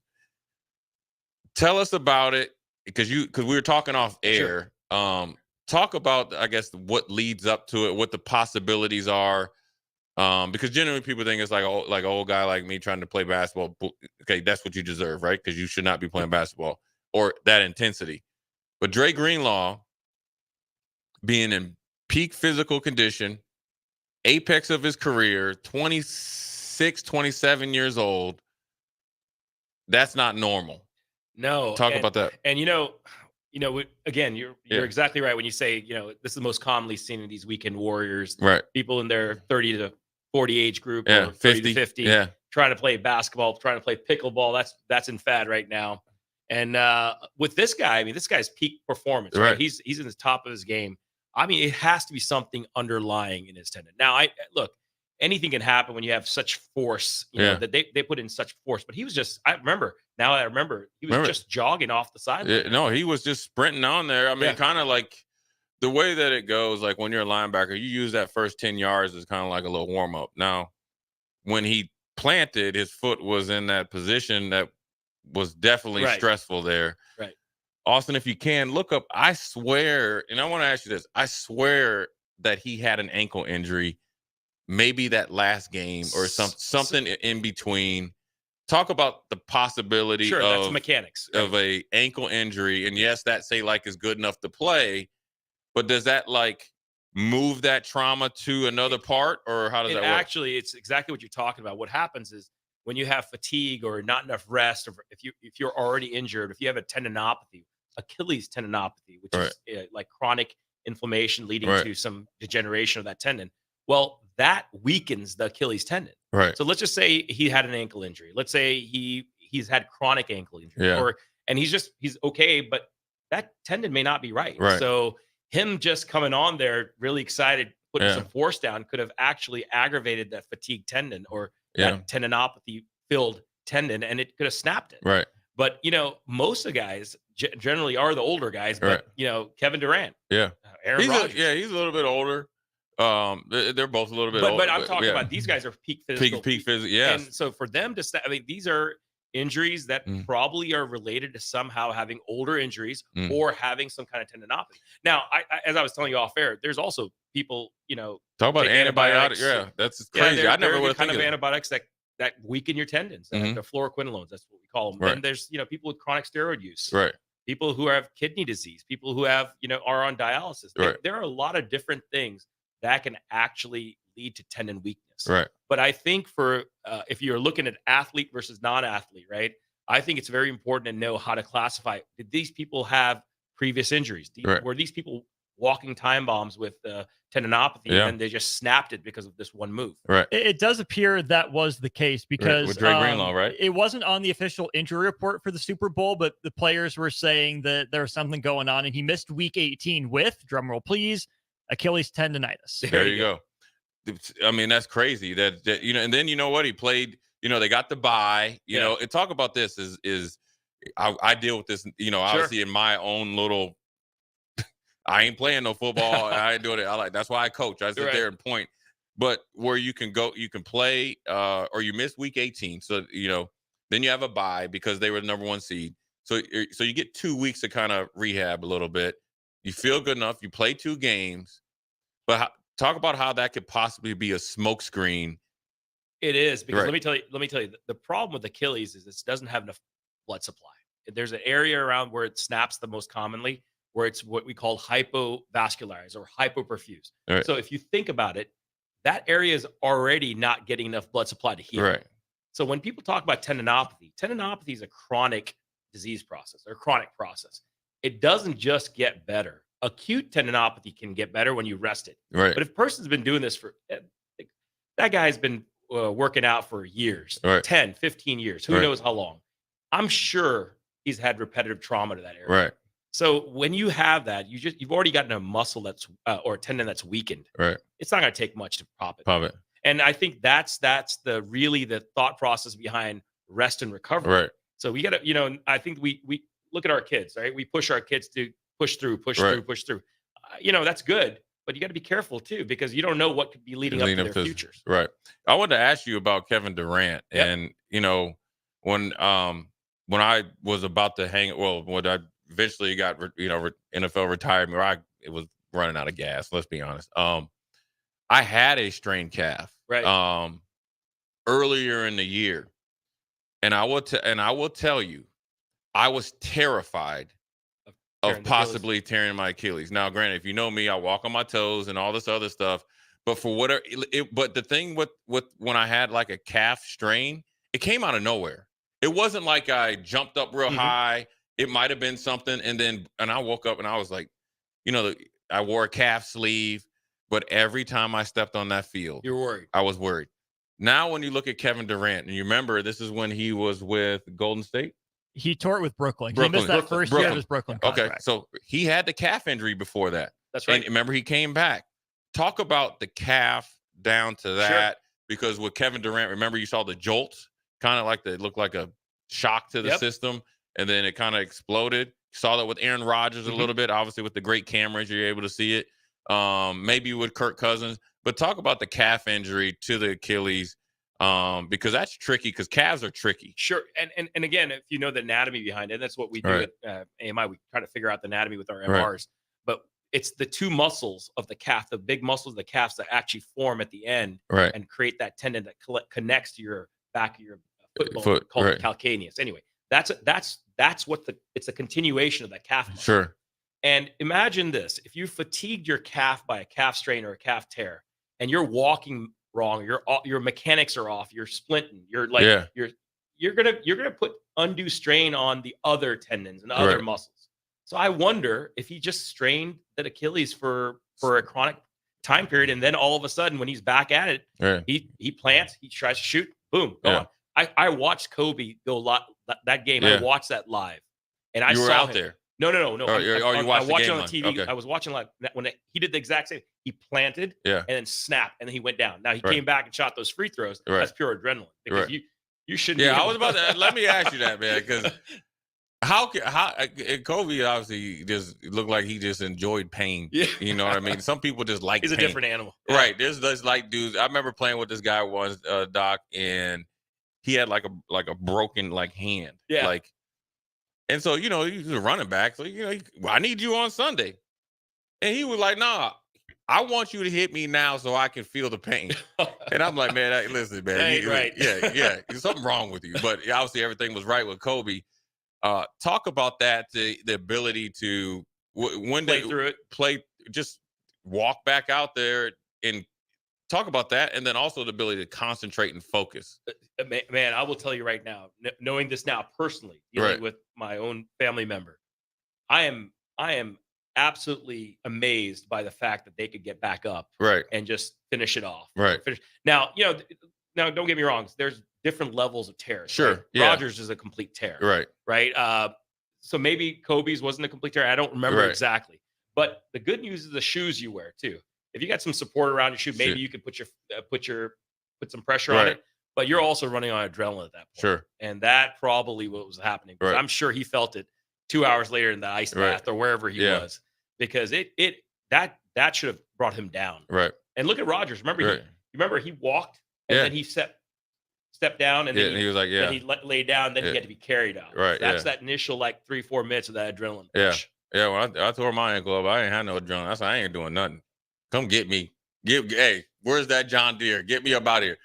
Tell us about it, because we were talking off air. Sure. Talk about, I guess, what leads up to it, what the possibilities are. Because generally people think it's like an old guy like me trying to play basketball. Okay, that's what you deserve, right? Because you should not be playing basketball or that intensity. But Dre Greenlaw being in peak physical condition, apex of his career, 26, 27 years old, that's not normal. No. Talk about that. And, again, you're exactly right when you say, this is the most commonly seen in these weekend warriors. Right. People in their 30 to 40 age group, or 30 to 50, yeah, trying to play basketball, trying to play pickleball. That's in fad right now. And with this guy, I mean, this guy's peak performance, right? He's in the top of his game. I mean, it has to be something underlying in his tendon. Now, I look, anything can happen when you have such force, you know, that they put in such force. But he was just, I remember he was just jogging off the sideline. Yeah, no, he was just sprinting on there. I mean, kind of like the way that it goes, like when you're a linebacker, you use that first 10 yards as kind of like a little warm up. Now, when he planted, his foot was in that position that was definitely stressful there. Right. Austin, if you can look up, I swear, and I want to ask you this, I swear that he had an ankle injury, maybe that last game or something in between. Talk about the possibility that's mechanics of a ankle injury. And yes, that say like is good enough to play, but does that like move that trauma to another part, or how does that work? Actually, it's exactly what you're talking about. What happens is when you have fatigue or not enough rest, or if you're already injured, if you have a tendinopathy, Achilles tendinopathy, which is like chronic inflammation leading to some degeneration of that tendon, well, that weakens the Achilles tendon. Right. So let's just say he had an ankle injury. Let's say he's had chronic ankle injury, and he's okay, but that tendon may not be right. So him just coming on there, really excited, putting some force down, could have actually aggravated that fatigue tendon or that tendinopathy filled tendon, and it could have snapped it. Right. But most of the guys generally are the older guys. But Kevin Durant, Aaron Rodgers, he's a little bit older. They're both a little bit older. But I'm talking about these guys are peak physical. Peak physical, yes. And so for them to snap, I mean, these are injuries that probably are related to somehow having older injuries or having some kind of tendinopathy. Now, I as I was telling you off air, there's also people, talk about antibiotics. Yeah, that's crazy. I never would have kind of antibiotics that weaken your tendons. The fluoroquinolones, that's what we call them. And there's people with chronic steroid use. Right. People who have kidney disease, people who have, are on dialysis. There are a lot of different things that can actually lead to tendon weakness. Right. But I think for if you're looking at athlete versus non-athlete, right? I think it's very important to know how to classify. Did these people have previous injuries? Were these people walking time bombs with tendinopathy and they just snapped it because of this one move? Right. It does appear that was the case because with Dre Greenlaw, right? It wasn't on the official injury report for the Super Bowl, but the players were saying that there was something going on, and he missed Week 18 with, drumroll please, Achilles tendonitis. There you go. I mean, that's crazy. That and then you know what? He played. They got the bye. And talk about this is I deal with this. Obviously in my own little. I ain't playing no football. I ain't doing it. That's why I coach. I sit there and point. But where you can go, you can play, or you miss Week 18. So then you have a bye because they were the number 1 seed. So you get 2 weeks to kind of rehab a little bit. You feel good enough. You play 2 games, but talk about how that could possibly be a smokescreen. It is because let me tell you, the problem with Achilles is it doesn't have enough blood supply. There's an area around where it snaps the most commonly, where it's what we call hypovascularized or hypoperfused. Right. So if you think about it, that area is already not getting enough blood supply to heal. Right. So when people talk about tendinopathy is a chronic disease process or chronic process. It doesn't just get better. Acute tendinopathy can get better when you rest it. Right. But if a person's been doing this for, that guy's been working out for years, 10, 15 years, who knows how long. I'm sure he's had repetitive trauma to that area. Right. So when you have that, you've already gotten a muscle that's or a tendon that's weakened. Right. It's not going to take much to pop it. Pop it. And I think that's the thought process behind rest and recovery. Right. So we got to, I think we look at our kids, right? We push our kids to push through. That's good, but you got to be careful too, because you don't know what could be leading up to their futures. Right. I wanted to ask you about Kevin Durant, and when I was about to when I eventually got NFL retirement, it was running out of gas. Let's be honest. I had a strained calf earlier in the year, and I will tell you, I was terrified of possibly tearing my Achilles. Now, granted, if you know me, I walk on my toes and all this other stuff. But for whatever, but the thing with when I had like a calf strain, it came out of nowhere. It wasn't like I jumped up real high. It might have been something, and I woke up and I was like, I wore a calf sleeve, but every time I stepped on that field, you're worried. I was worried. Now, when you look at Kevin Durant, and you remember this is when he was with Golden State. He tore it with Brooklyn. He missed that first year of his Brooklyn contract. Okay, so he had the calf injury before that. That's right. And remember, he came back. Talk about the calf down to that, because with Kevin Durant, remember you saw the jolts, kind of like it looked like a shock to the system, and then it kind of exploded. Saw that with Aaron Rodgers a little bit, obviously with the great cameras, you're able to see it. Maybe with Kirk Cousins, but talk about the calf injury to the Achilles, because that's tricky, because calves are tricky. Sure. And again, if you know the anatomy behind it, that's what we do at AMI. We try to figure out the anatomy with our MRs, but it's the two muscles of the calf, the big muscles of the calves that actually form at the end and create that tendon that connects to your back of your foot called the calcaneus. Anyway, that's what it's a continuation of that calf muscle. Sure. And imagine this: if you fatigued your calf by a calf strain or a calf tear, and you're walking wrong, your mechanics are off, you're splinting, you're like you're gonna put undue strain on the other tendons and other muscles. So I wonder if he just strained that Achilles for a chronic time period, and then all of a sudden when he's back at it, he plants, he tries to shoot, boom, gone. I watched Kobe go that game. I watched that live, and I were saw out him. there. No. You watched it on the TV. Okay. I was watching live when he did the exact same. He planted, and then snapped, and then he went down. Now he came back and shot those free throws. That's pure adrenaline, because you shouldn't. Yeah, I was about to. Let me ask you that, man, because how Kobe obviously just looked like he just enjoyed pain. Yeah. You know what I mean? Some people just like He's pain. a different animal. Right. There's like dudes. I remember playing with this guy once, Doc, and he had like a broken hand. Yeah. And so, he's a running back. So, I need you on Sunday. And he was like, nah, I want you to hit me now so I can feel the pain. And I'm like, man, listen, man. That ain't right. Yeah. There's something wrong with you. But obviously everything was right with Kobe. Talk about that, the ability to Play through it. Just walk back out there and talk about that. And then also the ability to concentrate and focus. Man, I will tell you right now, knowing this now personally, dealing with my own family member, I am absolutely amazed by the fact that they could get back up and just finish it off. Now, now don't get me wrong, there's different levels of tears. Sure. Right? Yeah. Rodgers is a complete tear. Right. So maybe Kobe's wasn't a complete tear. I don't remember exactly. But the good news is the shoes you wear too. If you got some support around your shoe, maybe you could put some pressure on it. But you're also running on adrenaline at that point. Sure. And that probably what was happening. I'm sure he felt it 2 hours later in the ice bath or wherever he was, because that should have brought him down. Right. And look at Rodgers. Remember he walked and then he stepped down, and then he was like, then he laid down. Then he had to be carried out. Right. That's that initial 3-4 minutes of that adrenaline push. Yeah. When I tore my ankle up, I ain't had no adrenaline. I said, I ain't doing nothing. Come get me. Hey, where's that John Deere? Get me up out of here.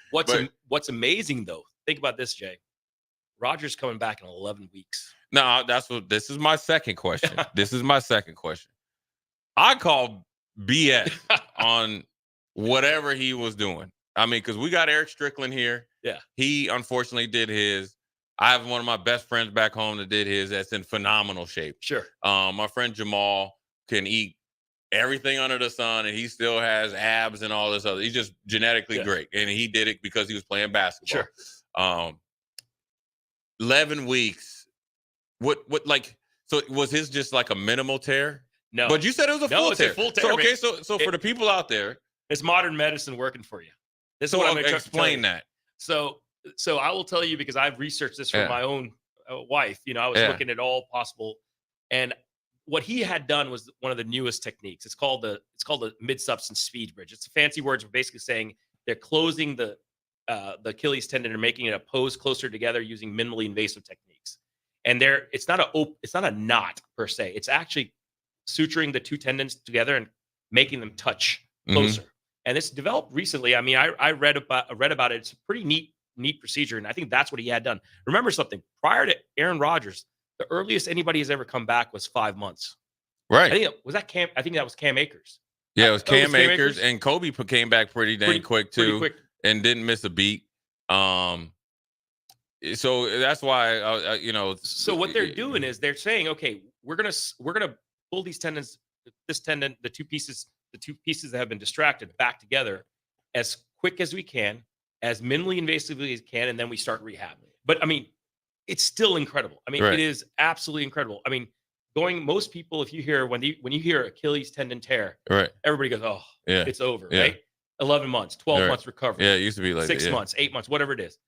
What's amazing though? Think about this, Jay. Rodgers coming back in 11 weeks. No, this is my second question. I call BS on whatever he was doing. I mean, because we got Eric Strickland here. Yeah. He unfortunately did his. I have one of my best friends back home that did his. That's in phenomenal shape. Sure. My friend Jamal can eat everything under the sun, and he still has abs and all this other. He's just genetically great, and he did it because he was playing basketball. Sure. 11 weeks. What so was his just like a minimal tear? No. But you said it was a full tear. It's a full tear. So for the people out there, it's modern medicine working for you. This is what I'm going to explain that. So I will tell you, because I've researched this for my own wife. I was looking at all possible, and what he had done was one of the newest techniques. It's called the mid-substance speed bridge. It's a fancy words for basically saying they're closing the Achilles tendon and making it a pose closer together using minimally invasive techniques. And it's not a knot per se. It's actually suturing the two tendons together and making them touch closer. And it's developed recently. I mean, I read about it. It's a pretty neat procedure, and I think that's what he had done. Remember something: prior to Aaron Rodgers, the earliest anybody has ever come back was 5 months. Right. I think that was Cam Akers. Yeah, it was Cam Akers, and Kobe came back pretty quick too, and didn't miss a beat. So that's why So what they're doing is they're saying, okay, we're gonna pull these tendons, this tendon, the two pieces that have been distracted back together as quick as we can, as minimally invasively as we can, and then we start rehab. But I mean, it's still incredible. I mean, Right. it is absolutely incredible. I mean, most people, if you hear when you hear Achilles tendon tear, Right. everybody goes, "Oh, Yeah. it's over," Yeah. right? 11 months, 12 Right. months recovery. Yeah, it used to be like 6 that, yeah. months, 8 months, whatever it is.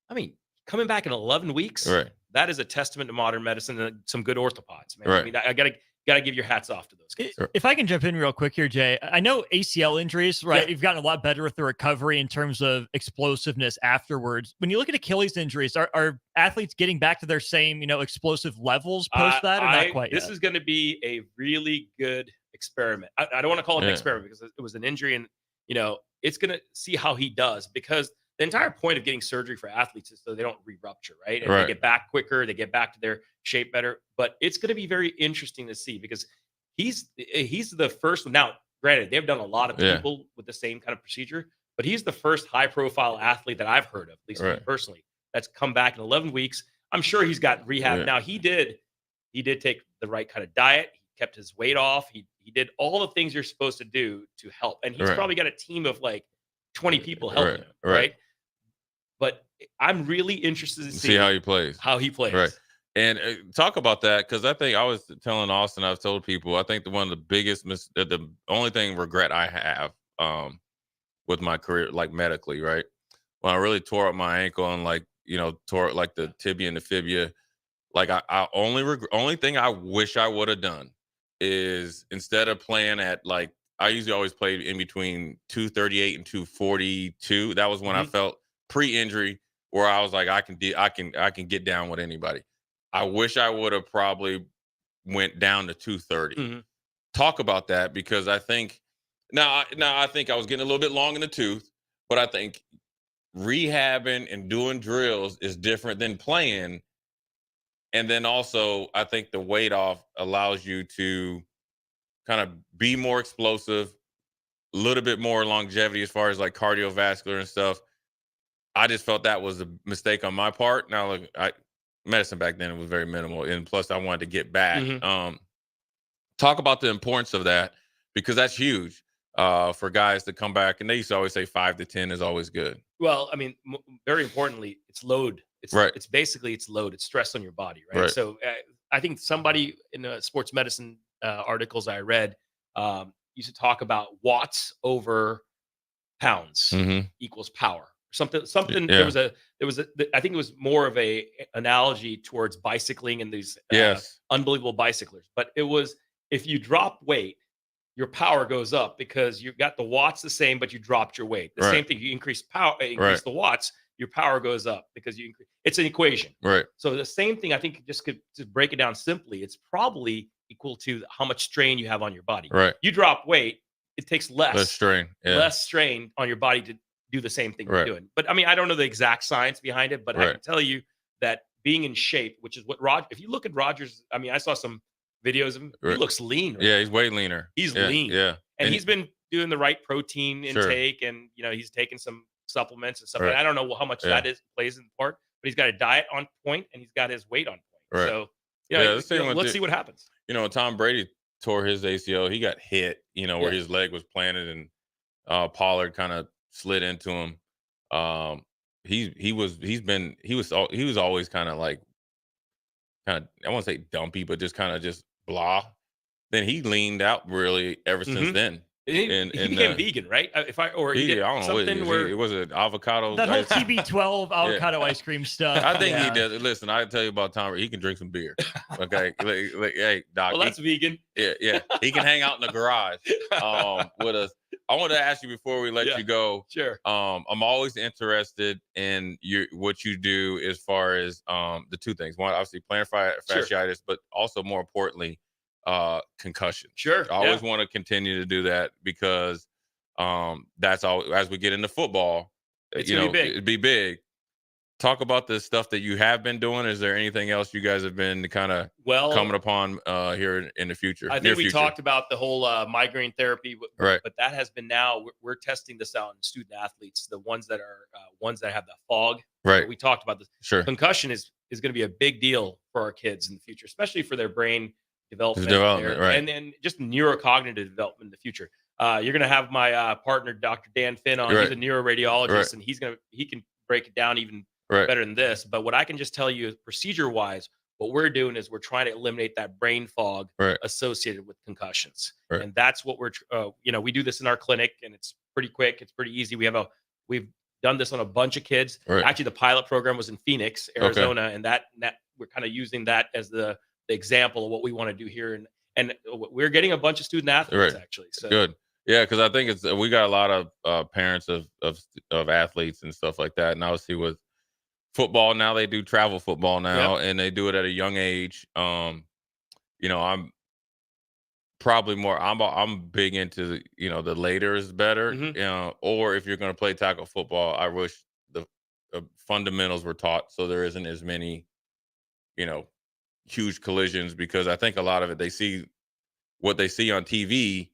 I mean, coming back in 11 weeks, Right. that is a testament to modern medicine and some good orthopods, man. I Right. mean, I gotta give your hats off to those guys. If I can jump in real quick here, Jay, I know ACL injuries, right? Yeah. You've gotten a lot better with the recovery in terms of explosiveness afterwards. When you look at Achilles injuries, are athletes getting back to their same, explosive levels post that, or not quite This yet? is going to be a really good experiment. I don't want to call it an Yeah. experiment because it was an injury, and it's going to see how he does, because the entire point of getting surgery for athletes is so they don't re-rupture, right? And Right. they get back quicker, they get back to their shape better. But it's going to be very interesting to see, because he's the first. Now, granted, they've done a lot of Yeah. people with the same kind of procedure, but he's the first high-profile athlete that I've heard of, at least me Right. personally, that's come back in 11 weeks. I'm sure he's got rehab. Yeah. Now, he did take the right kind of diet. He kept his weight off. He did all the things you're supposed to do to help. And he's Right. probably got a team of like 20 people helping him, Right. right? But I'm really interested to See how he plays. Right. And talk about that, because I think I was telling Austin, I've told people, I think one of the biggest, the only thing regret I have with my career, like medically, right? When I really tore up my ankle and tore up like the tibia and the fibia, like I only thing I wish I would have done is, instead of playing at like, I usually always played in between 238 and 242. That was when I felt pre-injury, where I was like, I can get down with anybody. I wish I would have probably went down to 230. Talk about that, because I think now I think I was getting a little bit long in the tooth, but I think rehabbing and doing drills is different than playing. And then also, I think the weight off allows you to kind of be more explosive, a little bit more longevity as far as like cardiovascular and stuff. I just felt that was a mistake on my part. Now, look, medicine back then, it was very minimal, and plus I wanted to get back. Talk about the importance of that, because that's huge for guys to come back. And they used to always say 5 to 10 is always good. Well, I mean, very importantly, it's load. Right. It's basically load. It's stress on your body, right? Right. So I think somebody in the sports medicine articles I read used to talk about watts over pounds equals power. Something. Yeah. There was a. I think it was more of a analogy towards bicycling and these unbelievable bicyclers. But it was, if you drop weight, your power goes up, because you've got the watts the same, but you dropped your weight. The Right. same thing. You increase power, increase Right. the watts, your power goes up, because you increase. It's an equation. Right. So the same thing, I think, to break it down simply, it's probably equal to how much strain you have on your body. Right. You drop weight, it takes Less strain. Yeah. less strain on your body to do the same thing Right. you're doing. But I mean, I don't know the exact science behind it, but I Right. can tell you that being in shape, which is what if you look at Rogers, I mean, I saw some videos of him. He Right. looks lean. Right? Yeah, he's way leaner. He's Yeah, lean. Yeah. And he's been doing the right protein Sure. intake, and he's taking some supplements and stuff. Right. And I don't know how much that plays in part, but he's got a diet on point, and he's got his weight on point. Right. So let's see what happens. Tom Brady tore his ACL. He got hit, where his leg was planted, and Pollard kind of slid into him. He was always kind of I won't say dumpy, but just kind of just blah. Then he leaned out really ever since then. He became vegan, right? He did I don't know. something where It was an avocado. That whole ice- TB12 avocado ice cream stuff. I think yeah. he does. Listen, I tell you about Tom Brady. He can drink some beer. Okay, hey Doc. well, that's vegan. Yeah. He can hang out in the garage with us. I want to ask you before we let you go. Sure. I'm always interested in what you do as far as the two things. One, obviously plantar fasciitis, but also more importantly, concussion. Sure. I always want to continue to do that, because that's all. As we get into football, It's gonna be big. it'd be big. Talk about the stuff that you have been doing. Is there anything else you guys have been kind of coming upon here in the future? I think we talked about the whole migraine therapy, Right. But that has been now we're testing this out in student athletes, the ones that have the fog. Right. We talked about this. Sure. Concussion is going to be a big deal for our kids in the future, especially for their brain development, right. and then just neurocognitive development in the future. You're going to have my partner, Dr. Dan Finn, on. Right. He's a neuroradiologist, Right. and he can break it down even better than this. But what I can just tell you is procedure-wise, what we're doing is we're trying to eliminate that brain fog associated with concussions. And that's what we're, we do this in our clinic, and it's pretty quick. It's pretty easy. We've done this on a bunch of kids. Actually, the pilot program was in Phoenix, Arizona, and that we're kind of using that as the example of what we want to do here. And we're getting a bunch of student athletes actually. So good. Yeah, because I think we got a lot of parents of athletes and stuff like that. And obviously with football now, they do travel football now, and they do it at a young age. I'm probably more. I'm big into the later is better. Or if you're going to play tackle football, I wish the fundamentals were taught so there isn't as many huge collisions, because I think a lot of it, they see what they see on TV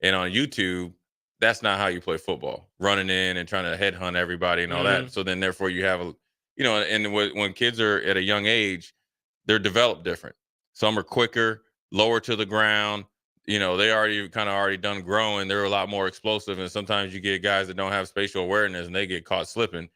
and on YouTube. That's not how you play football, running in and trying to headhunt everybody and all that. So then therefore you have and when kids are at a young age, they're developed different. Some are quicker, lower to the ground. They already done growing. They're a lot more explosive. And sometimes you get guys that don't have spatial awareness and they get caught slipping.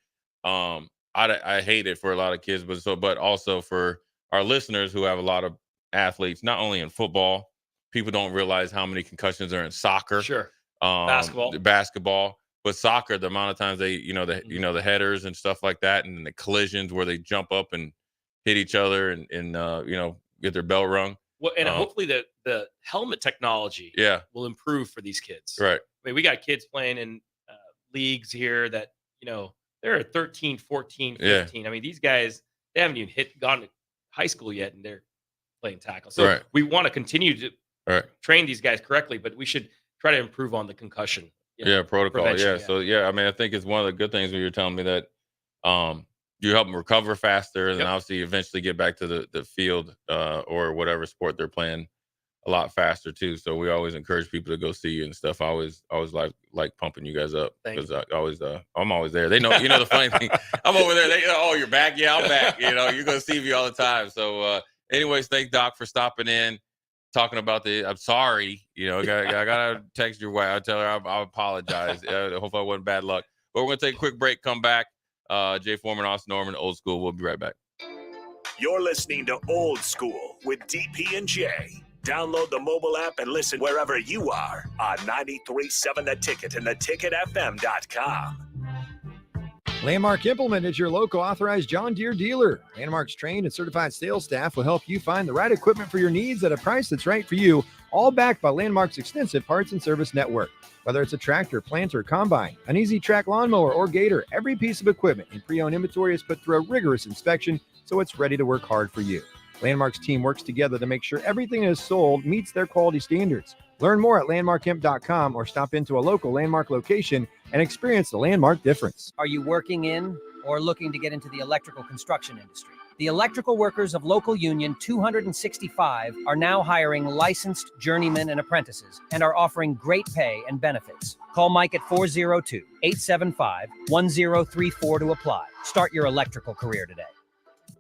I hate it for a lot of kids, but also for our listeners who have a lot of athletes, not only in football. People don't realize how many concussions are in soccer. Sure. Basketball, but soccer, the amount of times they, the headers and stuff like that, and the collisions where they jump up and hit each other and get their bell rung. Well, and hopefully the helmet technology will improve for these kids. Right. I mean, we got kids playing in leagues here that, they're 13, 14, 15. I mean, these guys, they haven't even gone to high school yet, and they're playing tackle. So we want to continue to train these guys correctly, but we should try to improve on the concussion. Protocol. Prevention. So I mean, I think it's one of the good things when you're telling me that you help them recover faster, and obviously eventually get back to the field or whatever sport they're playing a lot faster too. So we always encourage people to go see you and stuff. I always like pumping you guys up, because I'm always there. They know, the funny thing, I'm over there. They you're back. Yeah, I'm back. You're going to see me all the time. So anyways, thanks Doc for stopping in, talking about I'm sorry. I gotta text your wife. I'll tell her I apologize. Hopefully I wasn't bad luck. But we're going to take a quick break, come back. Jay Foreman, Austin Norman, Old School. We'll be right back. You're listening to Old School with DP and J. Download the mobile app and listen wherever you are on 93.7 The Ticket and theticketfm.com. Landmark Implement is your local authorized John Deere dealer. Landmark's trained and certified sales staff will help you find the right equipment for your needs at a price that's right for you, all backed by Landmark's extensive parts and service network. Whether it's a tractor, planter, combine, an easy track lawnmower, or gator, every piece of equipment in pre-owned inventory is put through a rigorous inspection so it's ready to work hard for you. Landmark's team works together to make sure everything is sold meets their quality standards. Learn more at landmarkimp.com or stop into a local Landmark location and experience the Landmark difference. Are you working in or looking to get into the electrical construction industry? The electrical workers of local union 265 are now hiring licensed journeymen and apprentices and are offering great pay and benefits. Call Mike at 402-875-1034 to apply. Start your electrical career today.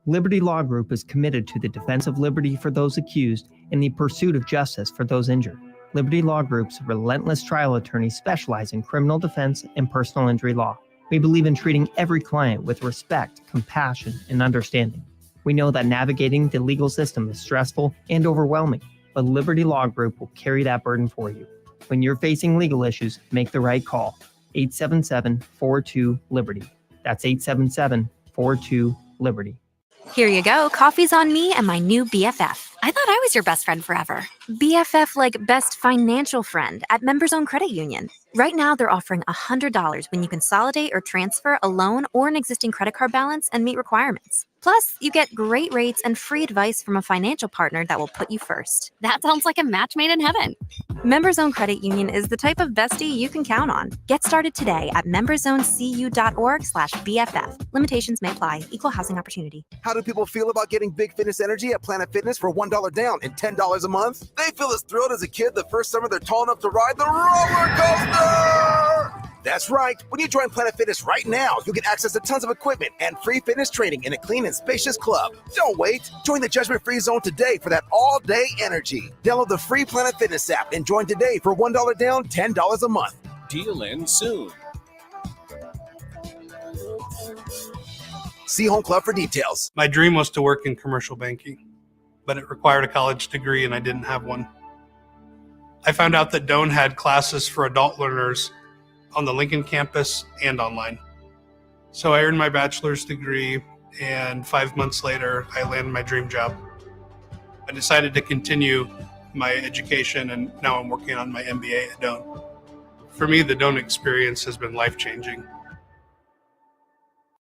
Liberty Law Group is committed to the defense of liberty for those accused and the pursuit of justice for those injured. Liberty Law Group's relentless trial attorneys specialize in criminal defense and personal injury law. We believe in treating every client with respect, compassion, and understanding. We know that navigating the legal system is stressful and overwhelming, but Liberty Law Group will carry that burden for you. When you're facing legal issues, make the right call. 877-42-LIBERTY. That's 877-42-LIBERTY. Here you go. Coffee's on me and my new BFF. I thought I was your best friend forever. BFF like best financial friend at Members Own Credit Union. Right now, they're offering $100 when you consolidate or transfer a loan or an existing credit card balance and meet requirements. Plus, you get great rates and free advice from a financial partner that will put you first. That sounds like a match made in heaven. Members Own Credit Union is the type of bestie you can count on. Get started today at memberzonecu.org/BFF. Limitations may apply. Equal housing opportunity. How do people feel about getting Big Fitness Energy at Planet Fitness for $1 down and $10 a month? They feel as thrilled as a kid the first summer they're tall enough to ride the roller coaster! That's right. When you join Planet Fitness right now, you'll get access to tons of equipment and free fitness training in a clean and spacious club. Don't wait. Join the judgment-free zone today for that all-day energy. Download the free Planet Fitness app and join today for $1 down, $10 a month. Deal ends soon. See Home Club for details. My dream was to work in commercial banking, but it required a college degree and I didn't have one. I found out that Doane had classes for adult learners on the Lincoln campus and online. So I earned my bachelor's degree, and 5 months later, I landed my dream job. I decided to continue my education, and now I'm working on my MBA at Doane. For me, the Doane experience has been life-changing.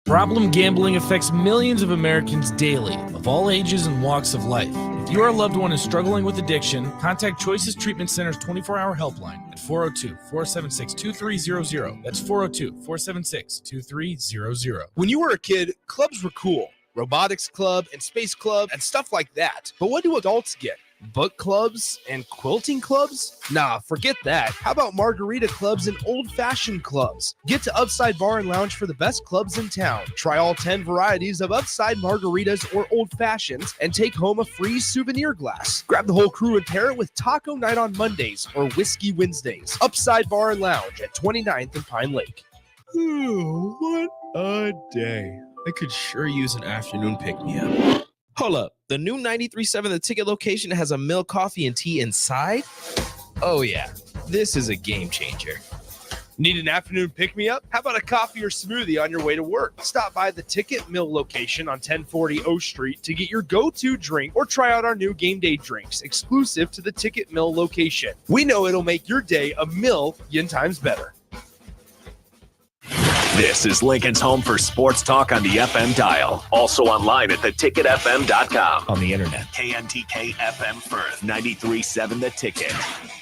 Problem gambling affects millions of Americans daily, of all ages and walks of life. If your loved one is struggling with addiction, contact Choices Treatment Center's 24-hour helpline at 402-476-2300. That's 402-476-2300. When you were a kid, clubs were cool. Robotics club and space club and stuff like that. But what do adults get? Book clubs and quilting clubs? Nah, forget that. How about margarita clubs and old-fashioned clubs? Get to Upside Bar and Lounge for the best clubs in town. Try all 10 varieties of Upside margaritas or old fashions and take home a free souvenir glass. Grab the whole crew and pair it with Taco Night on Mondays or Whiskey Wednesdays. Upside Bar and Lounge at 29th and Pine Lake. Ooh, what a day. I could sure use an afternoon pick-me-up. Hold up. The new 93.7 The Ticket location has a milk, coffee, and tea inside? Oh, yeah. This is a game changer. Need an afternoon pick-me-up? How about a coffee or smoothie on your way to work? Stop by the Ticket Mill location on 1040 O Street to get your go-to drink or try out our new game day drinks exclusive to the Ticket Mill location. We know it'll make your day a million times better. This is Lincoln's home for sports talk on the FM dial. Also online at theticketfm.com. On the internet. KNTK FM Firth, 93.7 The Ticket.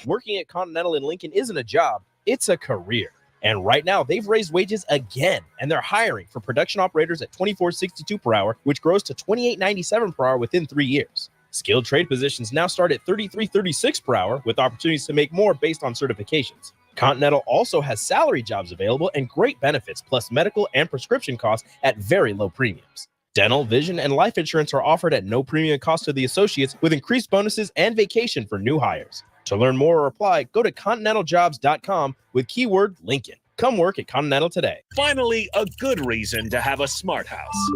Working at Continental in Lincoln isn't a job, it's a career. And right now, they've raised wages again, and they're hiring for production operators at $24.62 per hour, which grows to $28.97 per hour within 3 years. Skilled trade positions now start at $33.36 per hour, with opportunities to make more based on certifications. Continental also has salary jobs available and great benefits, plus medical and prescription costs at very low premiums. Dental, vision, and life insurance are offered at no premium cost to the associates, with increased bonuses and vacation for new hires. To learn more or apply, go to continentaljobs.com with keyword Lincoln. Come work at Continental today. Finally, a good reason to have a smart house.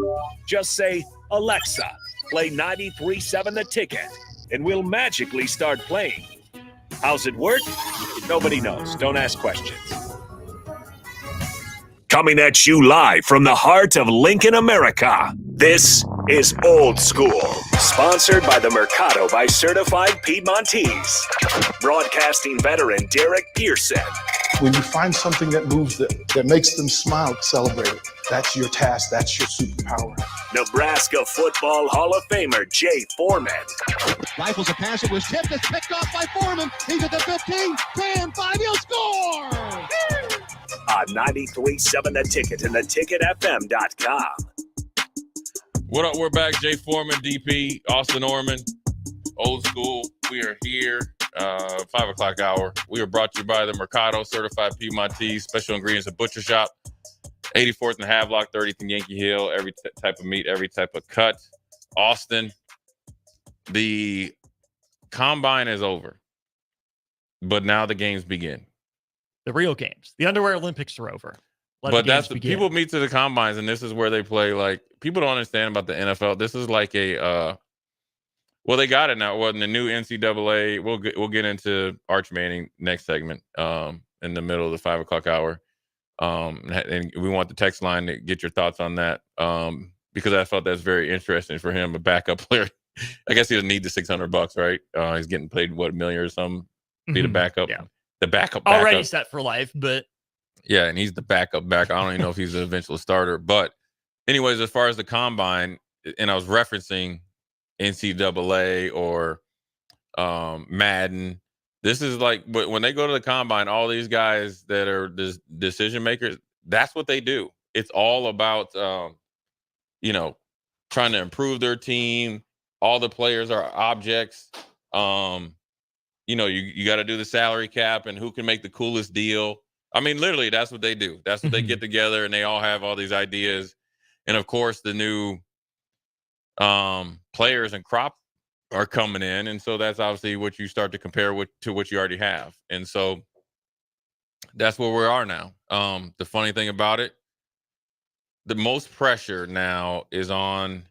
Just say, Alexa, play 93.7 The Ticket, and we'll magically start playing. How's it work? Nobody knows. Don't ask questions. Coming at you live from the heart of Lincoln, America. This is Old School, sponsored by the Mercado by Certified Piedmontese. Broadcasting veteran Derek Pearson. When you find something that moves them, that makes them smile, celebrate it. That's your task. That's your superpower. Nebraska Football Hall of Famer Jay Foreman. Rifles a pass. It was tipped. It's picked off by Foreman. He's at the 15, 10, 5. He'll score! On 93.7 The Ticket and theticketfm.com. What up? We're back. Jay Foreman, DP, Austin Orman, Old School. We are here. 5 o'clock hour. We are brought to you by the Mercado Certified Piedmontese, special ingredients and butcher shop. 84th and Havelock, 30th and Yankee Hill. Every type of meat, every type of cut. Austin, the combine is over, but now the games begin. The real games. The underwear Olympics are over. But that's the people meet to the combines, and this is where they play. Like, people don't understand about the NFL. This is like a well, they got it now. Well, in the new NCAA, we'll get into Arch Manning next segment in the middle of the 5 o'clock hour. And we want the text line to get your thoughts on that because I felt that's very interesting for him, a backup player. I guess he doesn't need the $600, right? He's getting paid, what, $1 million or something? Be the backup. Yeah. The backup. Already set for life, but. Yeah, and he's the backup. I don't even know if he's an eventual starter. But anyways, as far as the combine, and I was referencing NCAA or Madden, this is like when they go to the combine, all these guys that are decision makers, that's what they do. It's all about, trying to improve their team. All the players are objects. You got to do the salary cap and who can make the coolest deal. I mean, literally, that's what they do. That's what they get together, and they all have all these ideas. And, of course, the new players and crop are coming in, and so that's obviously what you start to compare to what you already have. And so that's where we are now. The funny thing about it, the most pressure now is on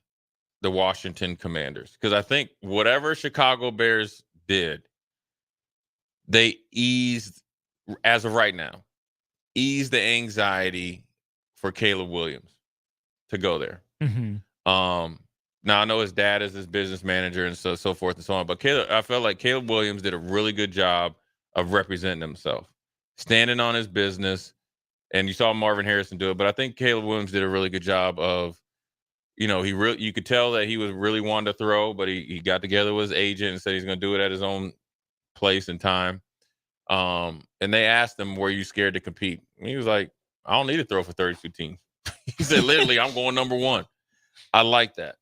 the Washington Commanders, because I think whatever Chicago Bears did, they eased, as of right now, eased the anxiety for Caleb Williams to go there. Now I know his dad is his business manager and so forth and so on, but I felt like Caleb Williams did a really good job of representing himself, standing on his business. And you saw Marvin Harrison do it, but I think Caleb Williams did a really good job of, you could tell that he was really wanting to throw, but he got together with his agent and said he's going to do it at his own place and time. And they asked him, were you scared to compete? And he was like, I don't need to throw for 32 teams. He said, literally, I'm going number one. I like that.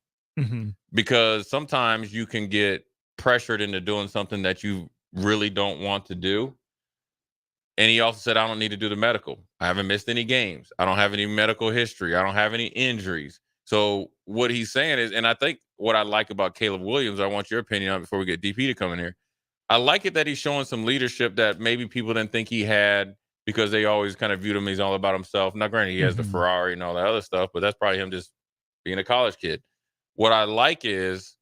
Because sometimes you can get pressured into doing something that you really don't want to do. And he also said, I don't need to do the medical. I haven't missed any games. I don't have any medical history. I don't have any injuries. So what he's saying is, and I think what I like about Caleb Williams, I want your opinion on it before we get DP to come in here. I like it that he's showing some leadership that maybe people didn't think he had, because they always kind of viewed him, he's all about himself. Now, granted, he has the Ferrari and all that other stuff, but that's probably him just being a college kid. What I like is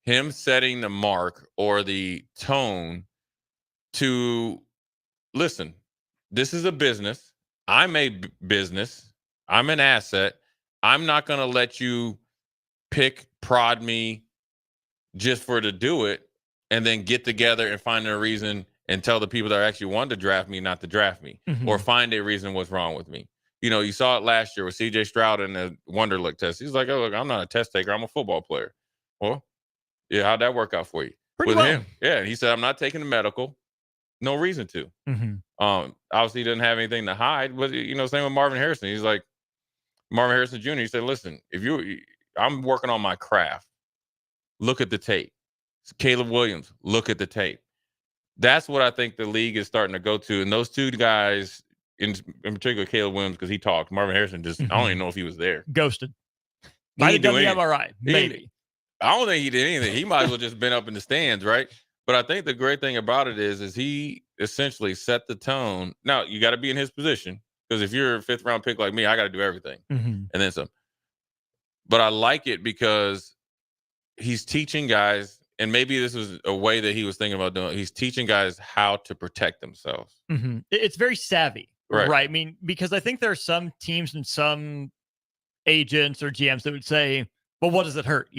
him setting the mark or the tone to, listen, this is a business. I'm a business. I'm an asset. I'm not going to let you prod me just to do it and then get together and find a reason and tell the people that actually wanted to draft me not to draft me, or find a reason what's wrong with me. You saw it last year with C.J. Stroud in the Wonderlic test. He's like, oh, look, I'm not a test taker. I'm a football player. Well, yeah, how'd that work out for you? Pretty well. Him. Yeah, he said, I'm not taking the medical. No reason to. Obviously, he doesn't have anything to hide. But, same with Marvin Harrison. He's like, Marvin Harrison Jr., he said, listen, I'm working on my craft. Look at the tape. Caleb Williams, look at the tape. That's what I think the league is starting to go to. And those two guys, in particular Caleb Williams, because he talked. Marvin Harrison just, I don't even know if he was there. Ghosted. Might have done the MRI. Maybe. I don't think he did anything. He might as well just been up in the stands, right? But I think the great thing about it is he essentially set the tone. Now, you got to be in his position, because if you're a 5th round pick like me, I got to do everything. And then some. But I like it because he's teaching guys, and maybe this was a way that he was thinking about doing it. He's teaching guys how to protect themselves. It's very savvy, right? I mean, because I think there are some teams and some agents or GMs that would say, well, what does it hurt?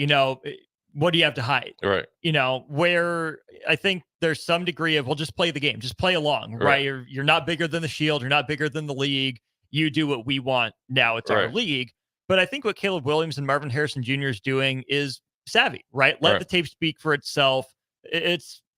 What do you have to hide? Right. Where I think there's some degree of, well, just play the game, just play along, right? You're not bigger than the Shield. You're not bigger than the league. You do what we want. Now it's our league. But I think what Caleb Williams and Marvin Harrison Jr. is doing is savvy, right? Let the tape speak for itself.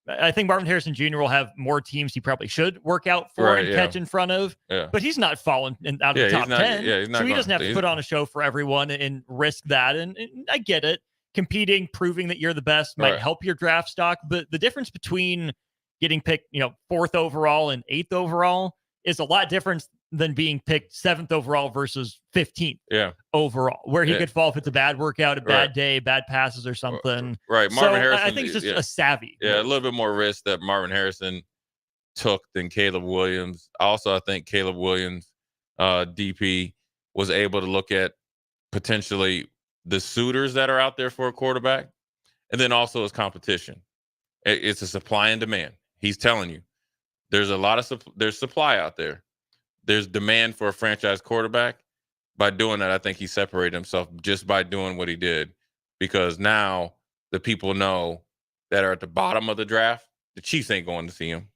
I think Marvin Harrison Jr. will have more teams he probably should work out for and catch in front of, but he's not falling out of the top 10. So he doesn't have to put on a show for everyone and risk that. And I get it. Competing, proving that you're the best might help your draft stock. But the difference between getting picked, 4th overall and 8th overall is a lot different than being picked 7th overall versus 15th overall, where he could fall if it's a bad workout, a bad day, bad passes or something. Right. Marvin Harrison, I think it's just a savvy. Yeah, a little bit more risk that Marvin Harrison took than Caleb Williams. Also, I think Caleb Williams, DP, was able to look at potentially the suitors that are out there for a quarterback, and then also his competition. It's a supply and demand. He's telling you there's a lot of there's supply out there. There's demand for a franchise quarterback. By doing that, I think he separated himself just by doing what he did, because now the people know that are at the bottom of the draft, the Chiefs ain't going to see him.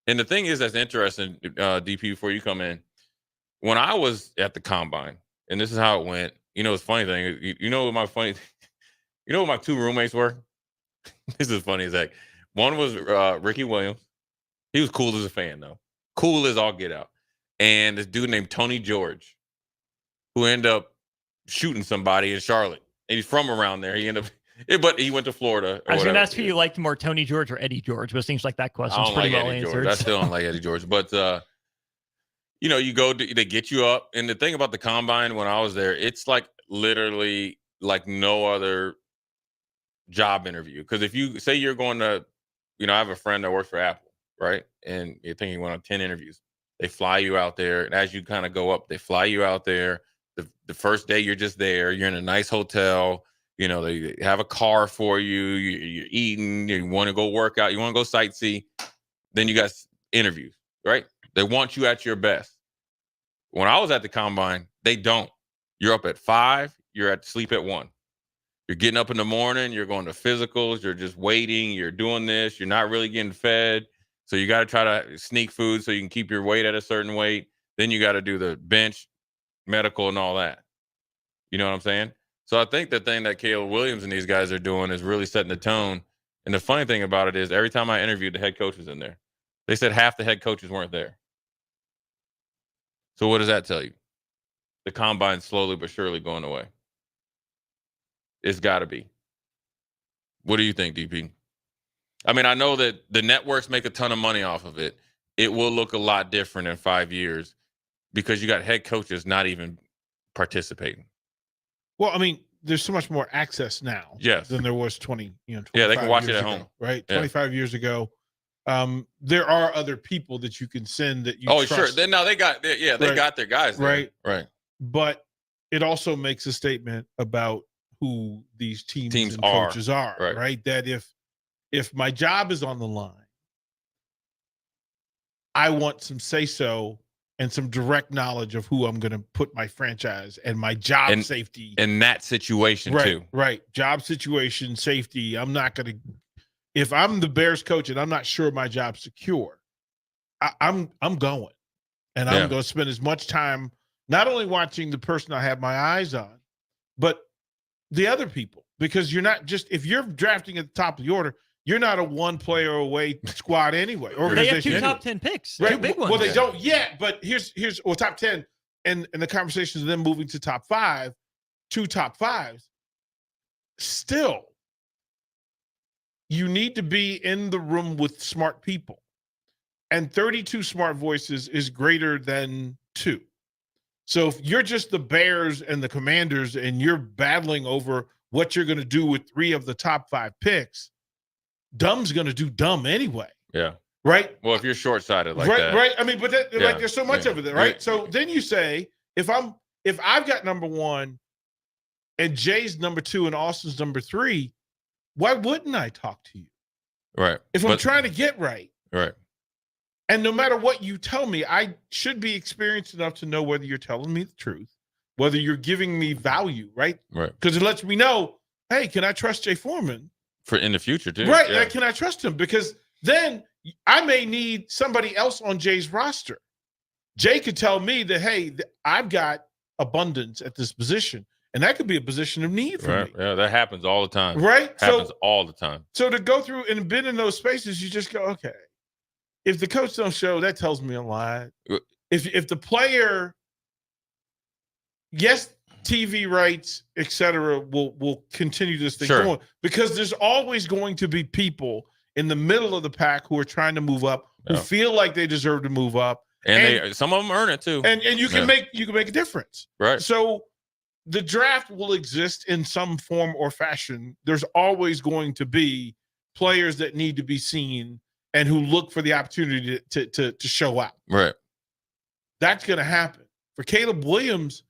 And the thing is that's interesting, DP, before you come in, when I was at the combine, and this is how it went, it's funny thing. What my 2 roommates were? This is funny as heck. One was Ricky Williams. He was cool as a fan, though. Cool as all get out. And this dude named Tony George, who ended up shooting somebody in Charlotte. And he's from around there. But he went to Florida. I was going to ask who you liked more, Tony George or Eddie George, but it seems like that question's pretty well answered. I still don't like Eddie George. But, you go, they get you up. And the thing about the combine when I was there, it's like literally like no other job interview. Because if you say you're going to, I have a friend that works for Apple, right? And you think he went on 10 interviews. They fly you out there. And as you kind of go up, they fly you out there. the first day you're just there. You're in a nice hotel. You know, they have a car for you. You're eating. You want to go work out. You want to go sightsee. Then you got interviews, right? They want you at your best. When I was at the combine, they don't. You're up at 5. You're at sleep at 1. You're getting up in the morning. You're going to physicals. You're just waiting. You're doing this. You're not really getting fed. So you got to try to sneak food so you can keep your weight at a certain weight. Then you got to do the bench, medical, and all that. You know what I'm saying? So I think the thing that Caleb Williams and these guys are doing is really setting the tone. And the funny thing about it is every time I interviewed the head coaches in there, they said half the head coaches weren't there. So what does that tell you? The combine's slowly but surely going away. It's got to be. What do you think, DP? I mean, I know that the networks make a ton of money off of it. It will look a lot different in 5 years because you got head coaches not even participating. Well, I mean, there's so much more access now than there was 20, yeah, they can watch it at ago, home. Right? Yeah. 25 years ago. There are other people that you can send that you trust. Sure. Then now they got their guys there. Right. But it also makes a statement about who these teams and coaches are, right? That if my job is on the line, I want some say-so and some direct knowledge of who I'm going to put my franchise and my job safety in that situation too. Right. Job situation, safety. I'm not going to, if I'm the Bears coach and I'm not sure my job's secure, I'm going, and I'm going to spend as much time not only watching the person I have my eyes on, but the other people, because you're not just, if you're drafting at the top of the order, you're not a one player away squad anyway. They have 2 top 10 picks, right? 2 big ones. Well, they don't yet, but here's top 10, and the conversations of them moving to top 5, 2 top 5s. Still, you need to be in the room with smart people, and 32 smart voices is greater than 2. So if you're just the Bears and the Commanders and you're battling over what you're going to do with 3 of the top 5 picks, dumb's going to do dumb anyway. Yeah. Right? Well, if you're short-sighted like that. Right. I mean, but like there's so much of it, right? So then you say, if I've got number 1 and Jay's number 2 and Austin's number 3, why wouldn't I talk to you? Right. If I'm trying to get right. Right. And no matter what you tell me, I should be experienced enough to know whether you're telling me the truth, whether you're giving me value, right? Right. Because it lets me know, hey, can I trust Jay Foreman? For in the future, too. Right. Yeah. Like, can I trust him? Because then I may need somebody else on Jay's roster. Jay could tell me that, hey, I've got abundance at this position. And that could be a position of need for me. Yeah, that happens all the time. Right? Happens all the time. So to go through and been in those spaces, you just go, okay. If the coach don't show, that tells me a lot. If the player, yes, TV rights, et cetera, will continue this thing going, because there's always going to be people in the middle of the pack who are trying to move up, who feel like they deserve to move up, and some of them earn it too. And you can make a difference, right? So the draft will exist in some form or fashion. There's always going to be players that need to be seen and who look for the opportunity to show out. Right. That's going to happen. For Caleb Williams,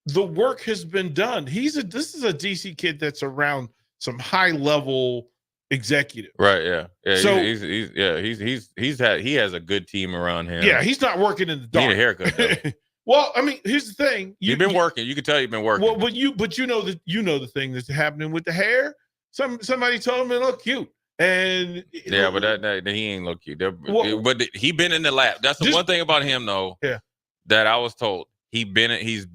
the work has been done. This is a DC kid that's around some high level executive. Right. Yeah. Yeah. So he has a good team around him. Yeah. He's not working in the dark. Need a haircut though. Well, I mean, here's the thing. You've been working. You can tell you've been working. Well, but you know the thing that's happening with the hair. Somebody told him it looked cute. And yeah, but that he ain't look cute. But he been in the lab. That's the one thing about him, though. Yeah, that I was told he's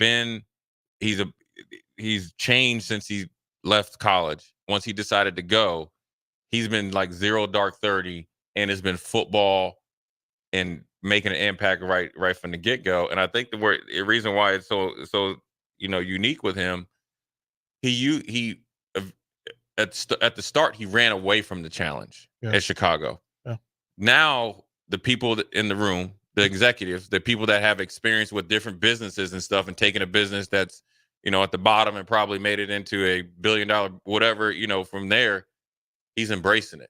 changed since he left college. Once he decided to go, he's been like 0 dark 30, and it's been football and making an impact right from the get go. And I think the reason why it's so unique with him, he at the start, he ran away from the challenge at Chicago. Yeah. Now, the people in the room, the executives, the people that have experience with different businesses and stuff and taking a business that's, at the bottom and probably made it into $1 billion, whatever, from there, he's embracing it.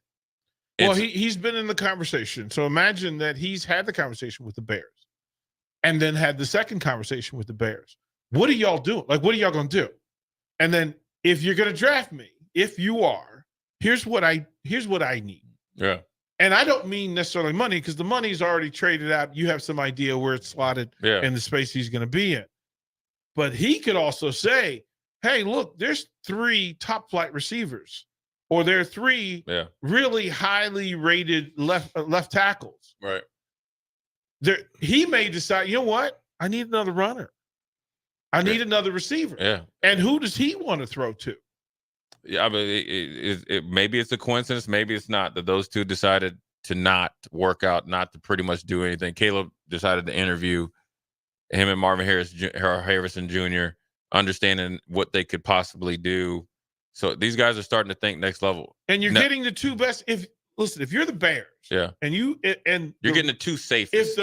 Well, he's been in the conversation. So imagine that he's had the conversation with the Bears and then had the second conversation with the Bears. what are y'all doing? Like, what are y'all going to do? And then if you're going to draft me, if you are, here's what I need. Yeah. And I don't mean necessarily money, because the money's already traded out. You have some idea where it's slotted in the space he's going to be in. But he could also say, hey, look, there's 3 top flight receivers, or there are 3 really highly rated left tackles. Right. He may decide, you know what? I need another runner. I need another receiver. Yeah. And who does he want to throw to? Yeah, I mean, maybe it's a coincidence. Maybe it's not, that those two decided to not work out, not to pretty much do anything. Caleb decided to interview him and Marvin Harrison Jr., understanding what they could possibly do. So these guys are starting to think next level. And you're getting the 2 best. If you're the Bears, and you're getting the 2 safest.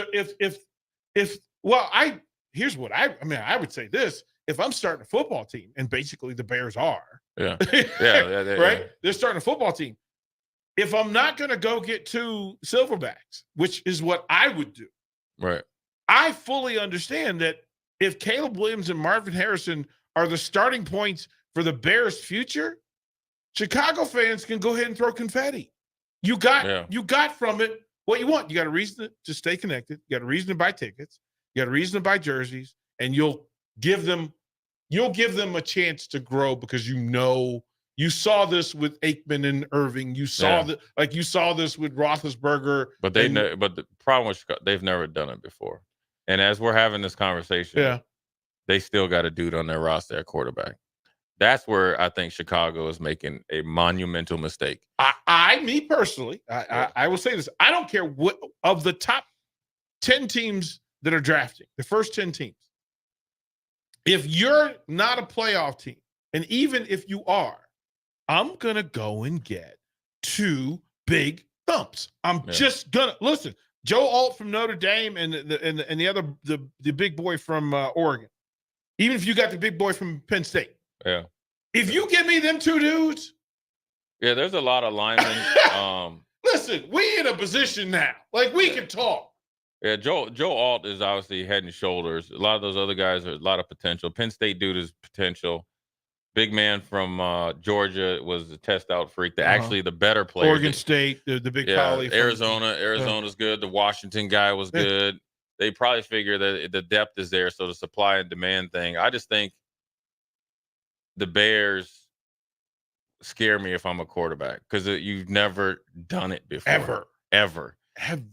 Here's what I would say this: if I'm starting a football team, and basically the Bears are, right? They're starting a football team. If I'm not going to go get 2 silverbacks, which is what I would do, right? I fully understand that if Caleb Williams and Marvin Harrison are the starting points for the Bears' future, Chicago fans can go ahead and throw confetti. You got from it what you want. You got a reason to stay connected. You got a reason to buy tickets. You got a reason to buy jerseys, and you'll give them a chance to grow, because you saw this with Aikman and Irving. You saw you saw this with Roethlisberger. But the problem with Chicago, they've never done it before. And as we're having this conversation, they still got a dude on their roster at quarterback. That's where I think Chicago is making a monumental mistake. Me personally, I will say this: I don't care what of the top 10 teams that are drafting, the first 10 teams. If you're not a playoff team, and even if you are, I'm gonna go and get 2 big thumps. I'm just gonna listen. Joe Alt from Notre Dame and the other the big boy from Oregon. Even if you got the big boy from Penn State. Yeah. If you give me them 2 dudes. Yeah, there's a lot of linemen. Listen, we in a position now. Like, we can talk. Yeah, Joe Alt is obviously head and shoulders. A lot of those other guys are a lot of potential. Penn State dude is potential. Big man from Georgia was a test out freak. Actually, the better player. Oregon State, the big collie. Arizona's good. The Washington guy was good. They probably figure that the depth is there, so the supply and demand thing. I just think the Bears scare me if I'm a quarterback, because you've never done it before. Ever.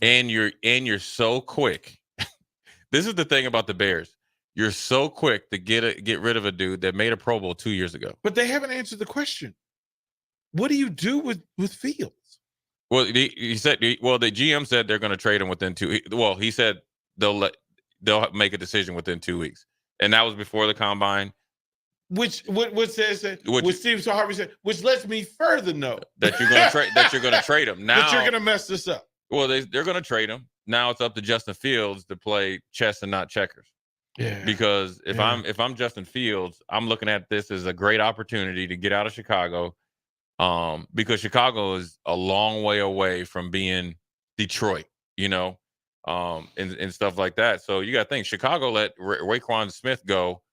And you're so quick. This is the thing about the Bears. You're so quick to get rid of a dude that made a Pro Bowl 2 years ago. But they haven't answered the question. What do you do with Fields? Well, he said. Well, the GM said they're going to trade him within 2. Well, he said they'll make a decision within 2 weeks, and that was before the combine. Which Steve Harvey said, which lets me further know that you're going to trade. That you're going to trade him now. That you're going to mess this up. Well, they're going to trade him. Now it's up to Justin Fields to play chess and not checkers. Yeah. Because if I'm Justin Fields, I'm looking at this as a great opportunity to get out of Chicago, because Chicago is a long way away from being Detroit, and stuff like that. So you got to think, Chicago let Raekwon Smith go,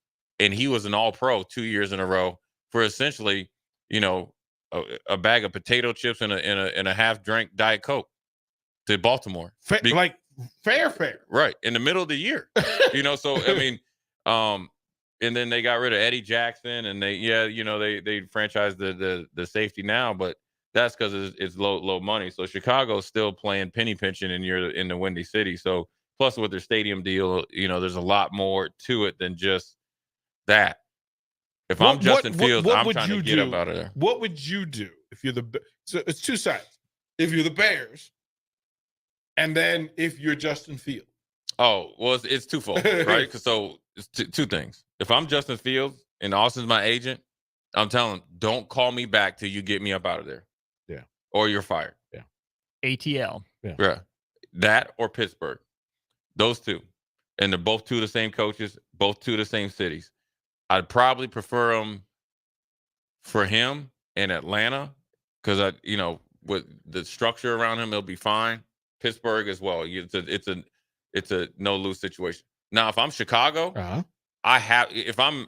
and he was an All-Pro 2 years in a row for essentially, a bag of potato chips and a half-drink Diet Coke to Baltimore. Fair. Right. In the middle of the year. So I mean, and then they got rid of Eddie Jackson, and they franchised the safety now, but that's because it's low money. So Chicago's still playing penny pinching, and you're in the Windy City. So plus with their stadium deal, there's a lot more to it than just that. If I'm Justin Fields, I'm trying to get up out of there. What would you do if you're so it's 2 sides. If you're the Bears, and then if you're Justin Fields. Oh, well, it's twofold, right? So it's 2 things. If I'm Justin Fields and Austin's my agent, I'm telling him, don't call me back till you get me up out of there. Yeah. Or you're fired. Yeah. ATL. Yeah. That or Pittsburgh. Those 2. And they're both 2 of the same coaches, both 2 of the same cities. I'd probably prefer them for him in Atlanta, because with the structure around him, it'll be fine. Pittsburgh as well. It's a no lose situation. Now, if I'm Chicago, if I'm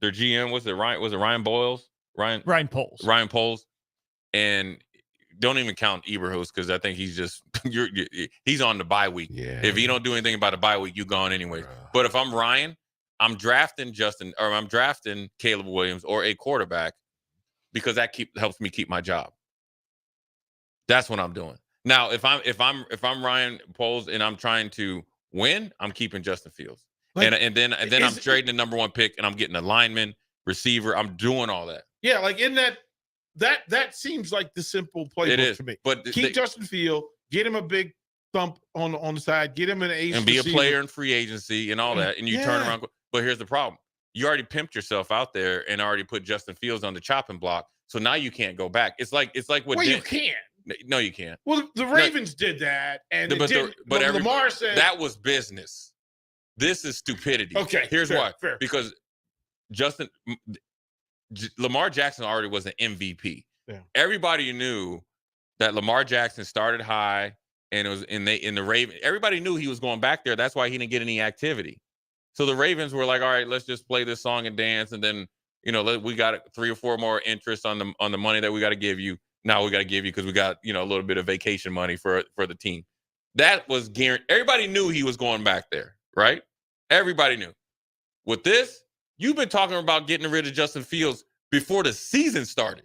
their GM, was it Ryan Boyles? Ryan Poles. And don't even count Eberhus because I think he's just he's on the bye week. Yeah. If you don't do anything about the bye week, you gone anyways. But if I'm Ryan, I'm drafting Caleb Williams or a quarterback because that helps me keep my job. That's what I'm doing. Now, if I'm Ryan Poles and I'm trying to win, I'm keeping Justin Fields. And then I'm trading the number 1 pick and I'm getting a lineman, receiver. I'm doing all that. Yeah, like in that seems like the simple playbook to me. But keep Justin Field, get him a big thump on the side, get him an ace and be receiver. a player in free agency and all that, and you turn around. But here's the problem: you already pimped yourself out there and already put Justin Fields on the chopping block. So now you can't go back. It's like what you can't. No, you can't. Well, the Ravens did that, and Lamar said that was business. This is stupidity. Okay, here's why. Fair. Because Lamar Jackson already was an MVP. Yeah. Everybody knew that Lamar Jackson started high, and it was in the Ravens. Everybody knew he was going back there. That's why he didn't get any activity. So the Ravens were like, all right, let's just play this song and dance, and then we got 3 or 4 more interest on the money that we got to give you. Now we got to give you because we got a little bit of vacation money for the team. That was guaranteed. Everybody knew he was going back there, right? Everybody knew. With this, you've been talking about getting rid of Justin Fields before the season started.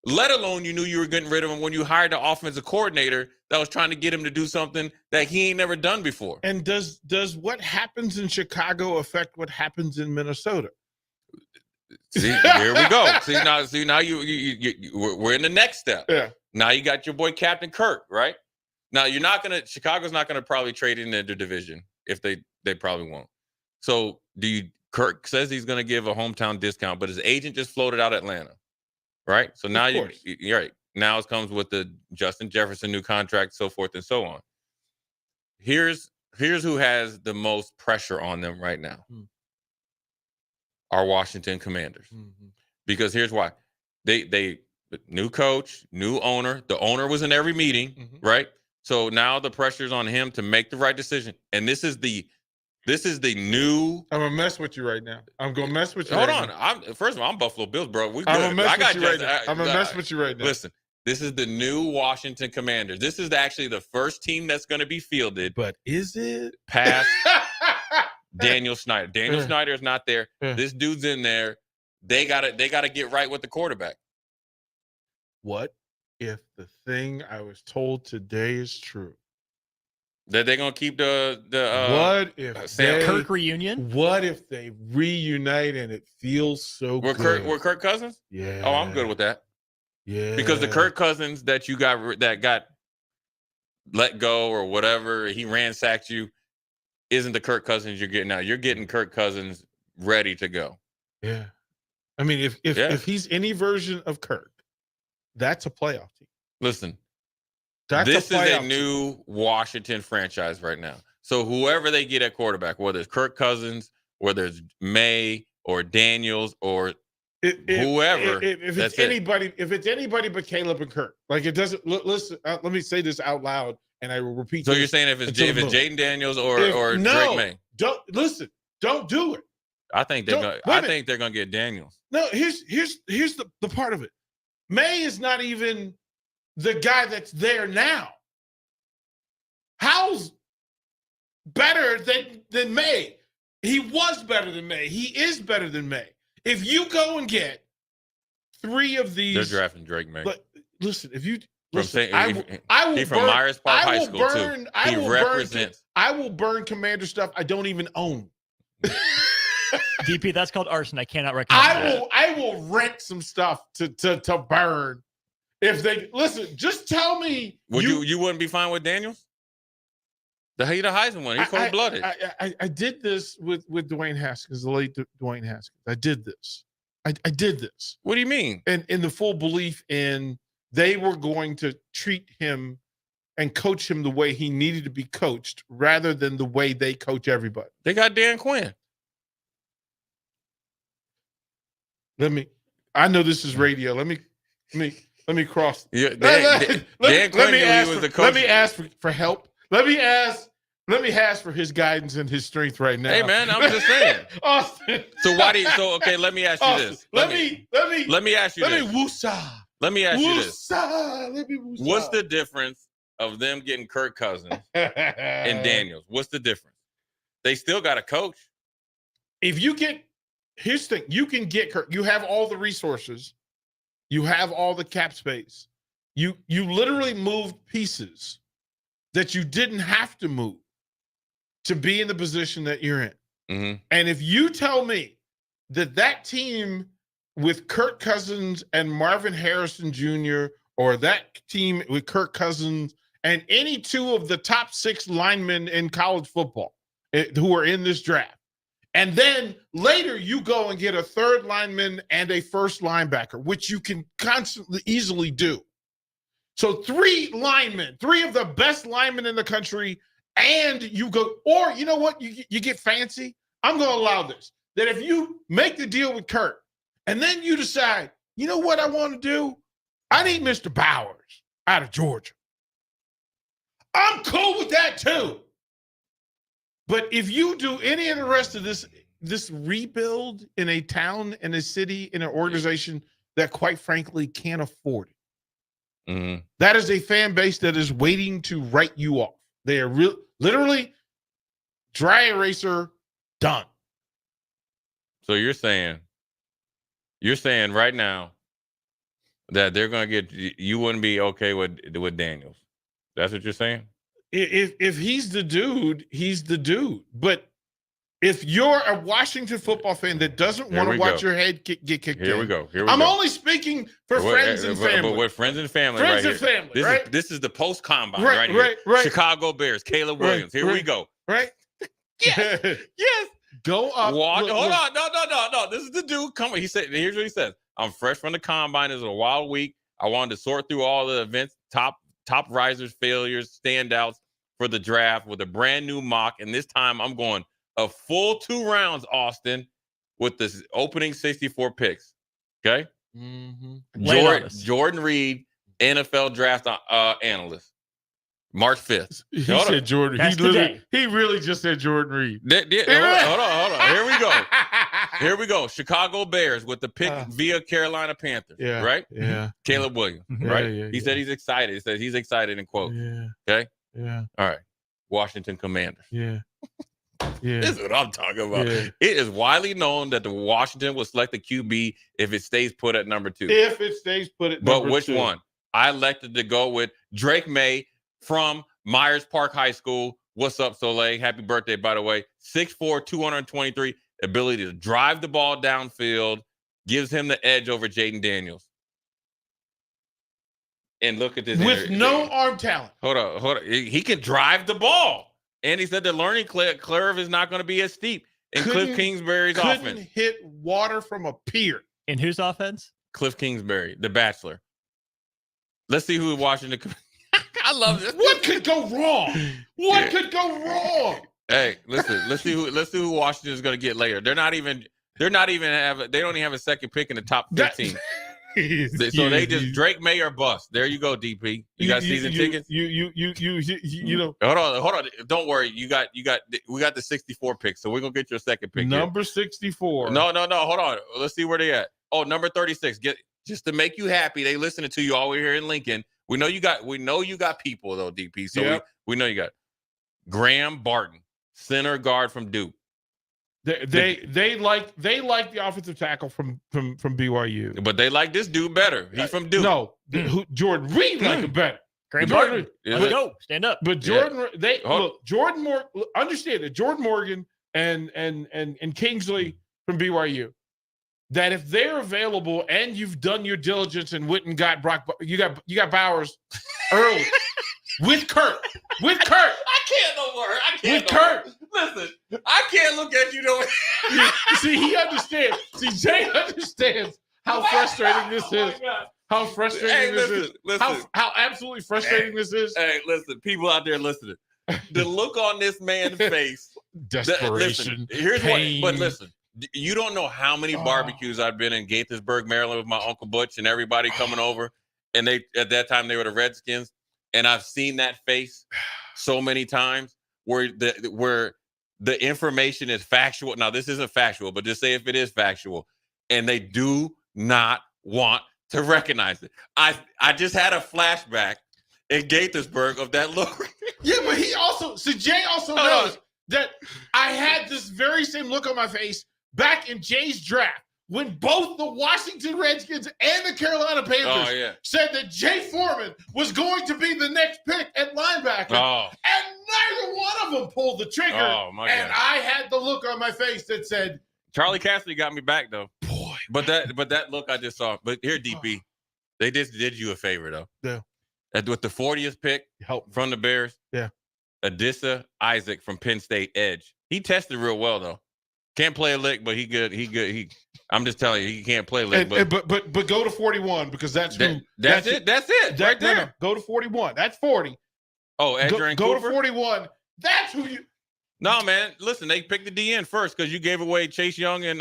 Let alone you knew you were getting rid of him when you hired the offensive coordinator that was trying to get him to do something that he ain't never done before. And does what happens in Chicago affect what happens in Minnesota? See, here we go. See now we're in the next step. Yeah. Now you got your boy Captain Kirk, right? Now Chicago's not gonna probably trade in their division if they probably won't. So Kirk says he's gonna give a hometown discount, but his agent just floated out Atlanta. Right. So now you're right. Now it comes with the Justin Jefferson new contract, so forth and so on. Here's who has the most pressure on them right now. Our Washington Commanders. Mm-hmm. Because here's why. They new coach, new owner. The owner was in every meeting, right? So now the pressure's on him to make the right decision. And this is the new. I'm gonna mess with you right now. I'm gonna mess with you. Hold on. First of all, I'm Buffalo Bills, bro. I'm gonna mess with you right now. I'm gonna mess with you right now. Listen, this is the new Washington Commanders. This is actually the first team that's going to be fielded. But is it past Daniel Snyder? Daniel Snyder is not there. This dude's in there. They gotta get right with the quarterback. What if the thing I was told today is true? That they're gonna keep the what if Kirk reunion? What if they reunite and it feels so good? We're Kirk Cousins? Yeah. Oh, I'm good with that. Yeah. Because the Kirk Cousins that you got that got let go or whatever, he ransacked you, isn't the Kirk Cousins you're getting now. You're getting Kirk Cousins ready to go. Yeah. I mean, if he's any version of Kirk, that's a playoff team. Listen. This is a new Washington franchise right now. So whoever they get at quarterback, whether it's Kirk Cousins, whether it's May or Daniels or whoever, if it's anybody but Caleb and Kirk, like it doesn't. Listen, let me say this out loud, and I will repeat. So you're saying if it's Jaden Daniels or Drake May? Don't listen. Don't do it. I think they're gonna get Daniels. No, here's the part of it. May is not even the guy that's there now. How's better than May? He was better than May. He is better than May. If you go and get 3 of these, they're drafting Drake May. But listen, if you I will from Myers Park High School too. I will burn Commander stuff I don't even own. DP, that's called arson. I cannot recommend. I will rent some stuff to burn. If they listen, just tell me. You wouldn't be fine with Daniels? The Heisman one. He's cold blooded. I did this with Dwayne Haskins, the late Dwayne Haskins. I did this. I did this. What do you mean? And in the full belief in they were going to treat him and coach him the way he needed to be coached, rather than the way they coach everybody. They got Dan Quinn. I know this is radio. Let me cross. Yeah, Dan Quinn knew he was the coach. Let me ask for help. Let me ask Let me ask for his guidance and his strength right now. Hey, man, I'm just saying. Austin. So why do you? So okay, let me ask you Austin, this. Let me ask you this. Let me woosah. Let me ask you this. Let me woosah. What's the difference of them getting Kirk Cousins and Daniels? What's the difference? They still got a coach. If you get, here's the thing, you can get Kirk. You have all the resources. You have all the cap space. You literally moved pieces that you didn't have to move to be in the position that you're in. Mm-hmm. And if you tell me that team with Kirk Cousins and Marvin Harrison Jr., or that team with Kirk Cousins and any two of the top 6 linemen in college football who are in this draft, and then later you go and get a 3rd lineman and a 1st linebacker, which you can constantly easily do. So 3 linemen, 3 of the best linemen in the country, and you go, or you know what, you get fancy. I'm going to allow this, that if you make the deal with Kirk and then you decide, you know what I want to do? I need Mr. Bowers out of Georgia. I'm cool with that too. But if you do any of the rest of this rebuild in a town, in a city, in an organization that quite frankly can't afford it, mm-hmm. that is a fan base that is waiting to write you off. They are literally dry eraser done. So you're saying right now that they're going to get, you wouldn't be okay with Daniels. That's what you're saying? If he's the dude, he's the dude. But if you're a Washington football fan that doesn't want to watch your head get kicked in. Here we go. I'm only speaking for friends and family. But with friends and family friends right and here. family, right? This is the post-combine right here. Right. Chicago Bears, Caleb Williams. Here we go. Right? Yes. Go up. Hold on. No. This is the dude. Come on. He said, here's what he says. I'm fresh from the combine. It was a wild week. I wanted to sort through all the events, top risers, failures, standouts for the draft with a brand new mock. And this time I'm going a full 2 rounds, Austin, with the opening 64 picks. Okay? Mm-hmm. Jordan Reed, NFL draft analyst. March 5th. He said Jordan. He really just said Jordan Reed. Hold on. Here we go. Chicago Bears with the pick via Carolina Panthers. Yeah. Right? Yeah. Caleb Williams. Right? He said he's excited. He said he's excited in quotes. Yeah. Okay? Yeah. All right. Washington Commanders. Yeah. Yeah. This is what I'm talking about. Yeah. It is widely known that the Washington will select the QB if it stays put at number 2. If it stays put at number 2. But which one? I elected to go with Drake May from Myers Park High School. What's up, Soleil? Happy birthday, by the way. 6'4", 223. Ability to drive the ball downfield. Gives him the edge over Jaden Daniels. And look at this. With no arm talent. Hold on. He can drive the ball. And he said the learning curve is not going to be as steep in Cliff Kingsbury's offense. Couldn't hit water from a pier. In whose offense? Cliff Kingsbury, the Bachelor. Let's see who Washington. I love this. What could go wrong? What could go wrong? Hey, listen. Let's see who Washington is going to get later. They don't even have a second pick in the top 15. So they just Drake May or bust. There you go, DP. You got season tickets. You know. Hold on. Don't worry. We got the 64 pick, so we're gonna get your second pick. Number 64. No. Hold on. Let's see where they at. Oh, number 36. Just to make you happy. They listening to you all the way here in Lincoln. We know you got people though, DP. So we know you got Graham Barton, center guard from Duke. They like the offensive tackle from BYU, but they like this dude better. He's from Duke. No, Jordan Reed like him better. Graham Barton, let's go, stand up. But Jordan, understand that Jordan Morgan and Kingsley from BYU, that if they're available and you've done your diligence and went and got you got Bowers early with Kurt. I can't no more. With Kurt. Listen, I can't look at you no way. See, he understands. See, Jay understands how frustrating this is. How frustrating this is. Listen. How absolutely frustrating this is. Hey, listen, people out there listening. The look on this man's face. Desperation. Here's pain. But listen, you don't know how many barbecues I've been in Gaithersburg, Maryland with my Uncle Butch and everybody coming over. And at that time they were the Redskins. And I've seen that face so many times. where the information is factual. Now, this isn't factual, but just say if it is factual, and they do not want to recognize it. I just had a flashback in Gaithersburg of that look. Yeah, but Jay also knows that I had this very same look on my face back in Jay's draft when both the Washington Redskins and the Carolina Panthers said that Jay Foreman was going to be the next pick at linebacker. And neither one of them pulled the trigger. And I had the look on my face that said, Charlie Cassidy got me back, though. Boy. But that look I just saw. But here, DP, they just did you a favor, though. Yeah. With the 40th pick from the Bears. Yeah. Adissa Isaac from Penn State edge. He tested real well, though. Can't play a lick, but he good. I'm just telling you, he can't play a lick. But go to 41 because that's it. That's it. Right there. No, go to 41. That's 40. Oh, Edger and Go Cooper? to 41. That's who you. No, man. Listen, they picked the DN first because you gave away Chase Young and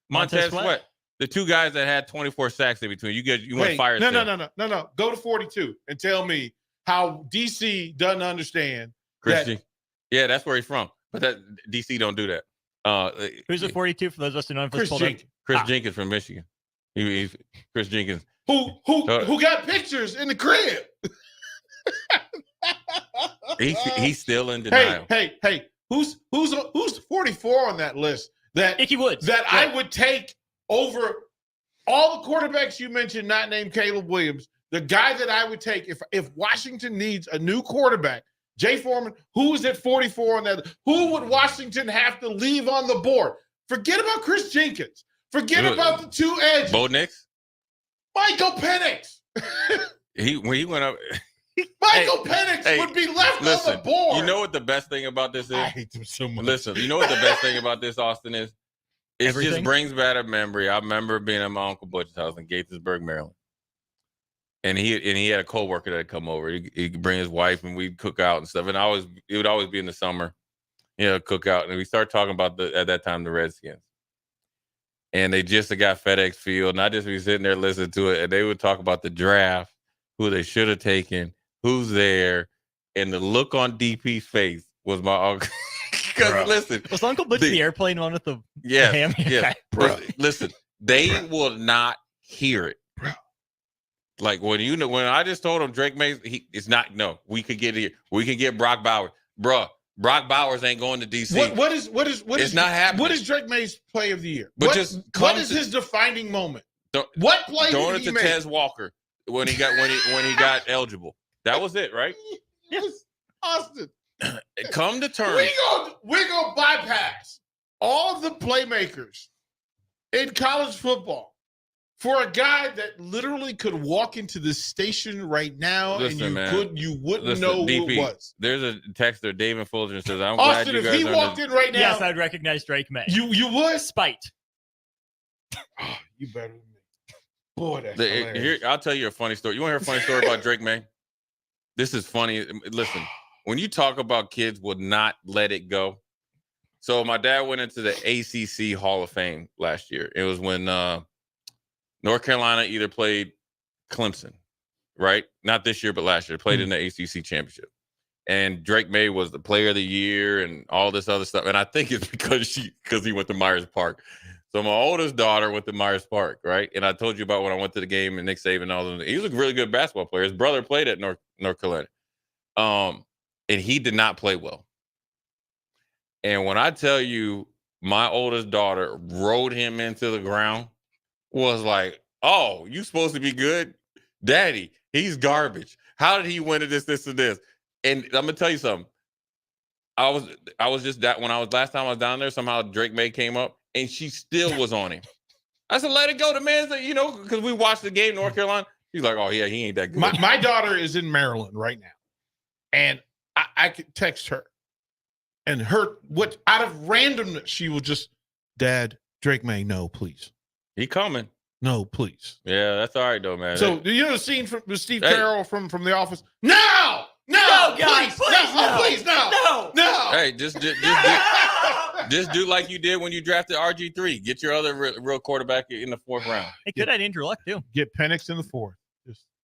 Montez Sweat. The two guys that had 24 sacks in between. You went fire. No. Go to 42 and tell me how DC doesn't understand. Yeah, that's where he's from. But that DC don't do that. Who's the 42 for those of us who don't know? Chris Jenkins from Michigan. He's Chris Jenkins. Who got pictures in the crib? He's still in denial. Hey, who's 44 on that list? That Icky Woods. That I would take over all the quarterbacks you mentioned, not named Caleb Williams. The guy that I would take if Washington needs a new quarterback, Jay Foreman, who is at 44 on that? Who would Washington have to leave on the board? Forget about Chris Jenkins. Forget about the two edges. Bo Nix? Michael Penix. When he went up. Michael Penix would be left on the board. You know what the best thing about this is? I hate them so much. Listen, you know what the best thing about this, Austin, is? It just brings back a memory. I remember being at my Uncle Butch's house in Gaithersburg, Maryland. And he had a coworker that would come over. He'd bring his wife and we'd cook out and stuff. And it would always be in the summer, cook out. And we started talking about at that time the Redskins. And they just got FedEx Field. And I just be sitting there listening to it. And they would talk about the draft, who they should have taken, who's there. And the look on DP's face was my uncle. Because listen. Was Uncle Butch the airplane one with the ham? Yeah. Listen, they will not hear it. Like when I just told him Drake May, it's not. No, we could get here. We can get Brock Bowers, bruh. Brock Bowers ain't going to DC. What is it's not happening. What is Drake May's play of the year? But what is his defining moment? What play did he make? Tez Walker when he got eligible. That was it, right? Yes, Austin. Come to terms. We're gonna bypass all of the playmakers in college football. For a guy that literally could walk into this station right now and you wouldn't know who it was. There's a texter, David Fulton, says, I'm Austin, glad you guys if he walked in right now. Yes, I'd recognize Drake May. You would? Spite. Oh, you better than me. Boy, that's hilarious. I'll tell you a funny story. You want to hear a funny story about Drake May? This is funny. Listen, when you talk about kids will not let it go. So my dad went into the ACC Hall of Fame last year. It was when North Carolina either played Clemson, right? Not this year, but last year. Played in the ACC championship. And Drake May was the player of the year and all this other stuff. And I think it's because he went to Myers Park. So my oldest daughter went to Myers Park, right? And I told you about when I went to the game and Nick Saban and all those. He was a really good basketball player. His brother played at North Carolina. And he did not play well. And when I tell you my oldest daughter rode him into the ground, was like, oh, you supposed to be good? Daddy, he's garbage. How did he win at this, and this? And I'm going to tell you something. I was just that when last time I was down there, somehow Drake May came up and she still was on him. I said, let it go. The man's like, because we watched the game, North Carolina. She's like, oh, yeah, he ain't that good. My daughter is in Maryland right now. And I could text her. And out of randomness, she will just, Dad, Drake May, no, please. He coming. No, please. Yeah, that's all right, though, man. So, you know the scene from Steve Carroll from The Office? No, guys, please, no. Hey, just do like you did when you drafted RG3. Get your other real quarterback in the fourth round. Hey, good at Andrew Luck, too. Get Penix in the fourth.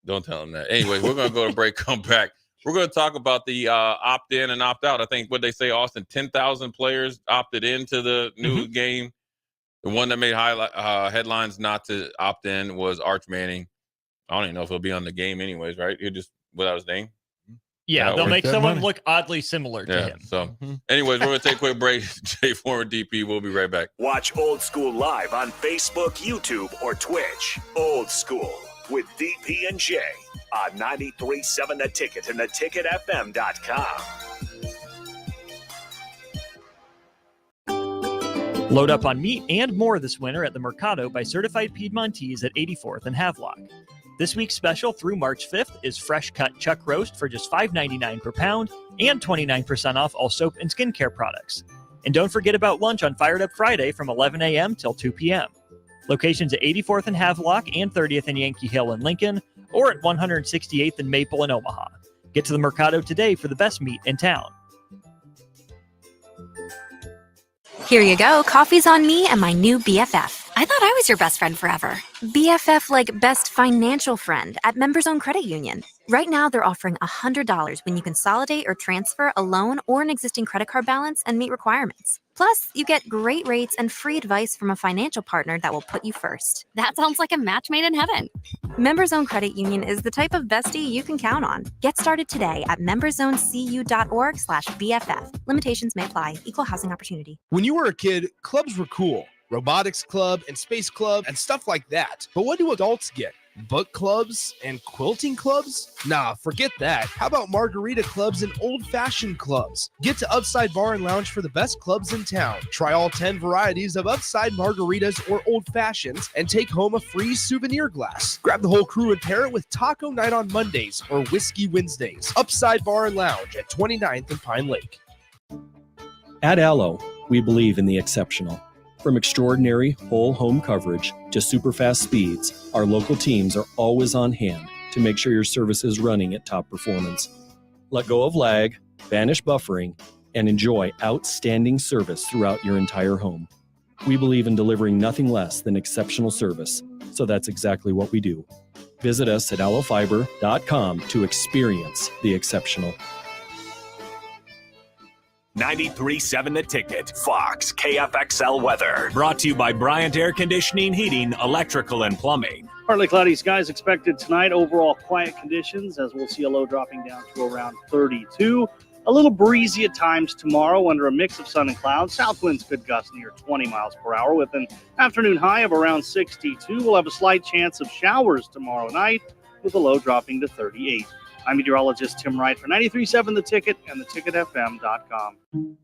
Don't tell him that. Anyway, we're going to go to break, come back. We're going to talk about the opt-in and opt-out. I think what they say, Austin, 10,000 players opted into the new game. The one that made headlines not to opt in was Arch Manning. I don't even know if he'll be on the game anyways, right? He'll just without his name. Yeah, they'll make someone look oddly similar to him. So, anyways, we're going to take a quick break. Jay Foreman, DP, we'll be right back. Watch Old School live on Facebook, YouTube, or Twitch. Old School with DP and J on 93.7 The Ticket and theticketfm.com. Load up on meat and more this winter at the Mercado by Certified Piedmontese at 84th and Havelock. This week's special through March 5th is fresh cut chuck roast for just $5.99 per pound and 29% off all soap and skincare products. And don't forget about lunch on Fired Up Friday from 11 a.m. till 2 p.m. Locations at 84th and Havelock and 30th and Yankee Hill in Lincoln, or at 168th and Maple in Omaha. Get to the Mercado today for the best meat in town. Here you go. Coffee's on me and my new BFF. I thought I was your best friend forever. BFF like best financial friend at Members Own Credit Union. Right now, they're offering $100 when you consolidate or transfer a loan or an existing credit card balance and meet requirements. Plus, you get great rates and free advice from a financial partner that will put you first. That sounds like a match made in heaven. Members Own Credit Union is the type of bestie you can count on. Get started today at memberzonecu.org/BFF. Limitations may apply. Equal housing opportunity. When you were a kid, clubs were cool. Robotics club and space club and stuff like that. But what do adults get? Book clubs and quilting clubs? Nah, forget that. How about margarita clubs and old-fashioned clubs? Get to Upside Bar and Lounge for the best clubs in town. Try all 10 varieties of Upside margaritas or old fashions and take home a free souvenir glass. Grab the whole crew and pair it with taco night on Mondays or whiskey Wednesdays. Upside Bar and Lounge at 29th and Pine Lake. At Allo, we believe in the exceptional. From extraordinary whole home coverage to super fast speeds, our local teams are always on hand to make sure your service is running at top performance. Let go of lag, banish buffering, and enjoy outstanding service throughout your entire home. We believe in delivering nothing less than exceptional service, so that's exactly what we do. Visit us at allofiber.com to experience the exceptional. 93.7 The Ticket, Fox, KFXL weather. Brought to you by Bryant Air Conditioning, Heating, Electrical, and Plumbing. Partly cloudy skies expected tonight. Overall quiet conditions as we'll see a low dropping down to around 32. A little breezy at times tomorrow under a mix of sun and clouds. South winds could gust near 20 miles per hour with an afternoon high of around 62. We'll have a slight chance of showers tomorrow night with a low dropping to 38. I'm meteorologist Tim Wright for 93.7 The Ticket and theticketfm.com.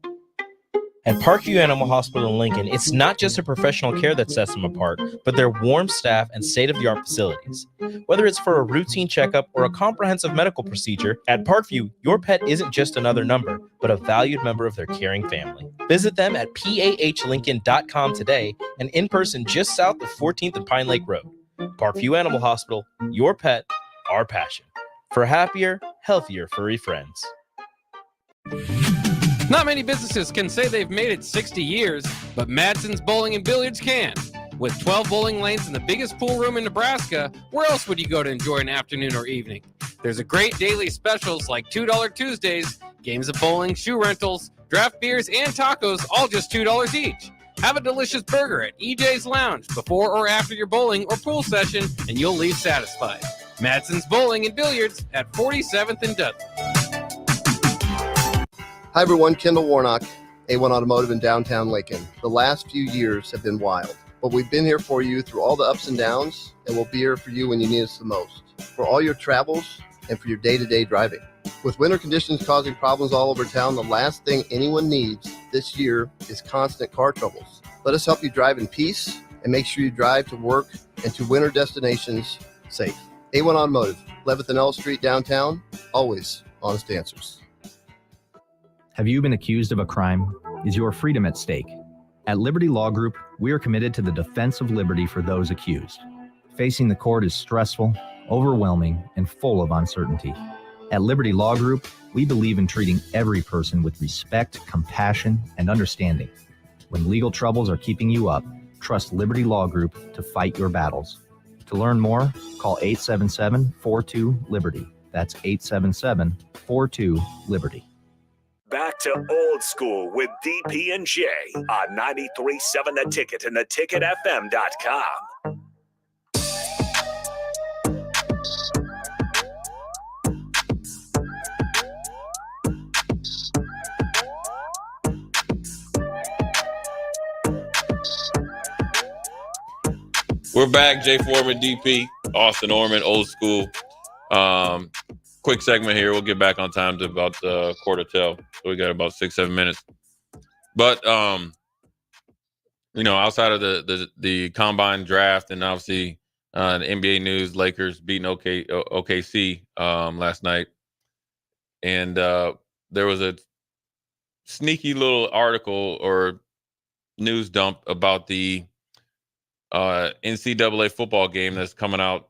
At Parkview Animal Hospital in Lincoln, it's not just a professional care that sets them apart, but their warm staff and state-of-the-art facilities. Whether it's for a routine checkup or a comprehensive medical procedure, at Parkview, your pet isn't just another number, but a valued member of their caring family. Visit them at pahlincoln.com today and in person just south of 14th and Pine Lake Road. Parkview Animal Hospital, your pet, our passion. For happier, healthier furry friends. Not many businesses can say they've made it 60 years, but Madsen's Bowling and Billiards can. With 12 bowling lanes and the biggest pool room in Nebraska, where else would you go to enjoy an afternoon or evening? There's a great daily specials like $2 Tuesdays, games of bowling, shoe rentals, draft beers, and tacos, all just $2 each. Have a delicious burger at EJ's Lounge before or after your bowling or pool session, and you'll leave satisfied. Madsen's Bowling and Billiards at 47th and Dudley. Hi everyone, Kendall Warnock, A1 Automotive in downtown Lincoln. The last few years have been wild, but we've been here for you through all the ups and downs, and we'll be here for you when you need us the most, for all your travels and for your day-to-day driving. With winter conditions causing problems all over town, the last thing anyone needs this year is constant car troubles. Let us help you drive in peace and make sure you drive to work and to winter destinations safe. A1 Automotive, 11th and L Street downtown, always honest answers. Have you been accused of a crime? Is your freedom at stake? At Liberty Law Group, we are committed to the defense of liberty for those accused. Facing the court is stressful, overwhelming, and full of uncertainty. At Liberty Law Group, we believe in treating every person with respect, compassion, and understanding. When legal troubles are keeping you up, trust Liberty Law Group to fight your battles. To learn more, call 877-42-LIBERTY. That's 877-42-LIBERTY. Back to Old School with DP and J on 93.7 The Ticket and theticketfm.com. We're back. Jay Foreman, DP, Austin Orman, Old School. Quick segment here. We'll get back on time to about quarter till. So we got about 6-7 minutes. But outside of the combine draft and obviously the NBA news, Lakers beating OKC last night, and there was a sneaky little article or news dump about the NCAA football game that's coming out.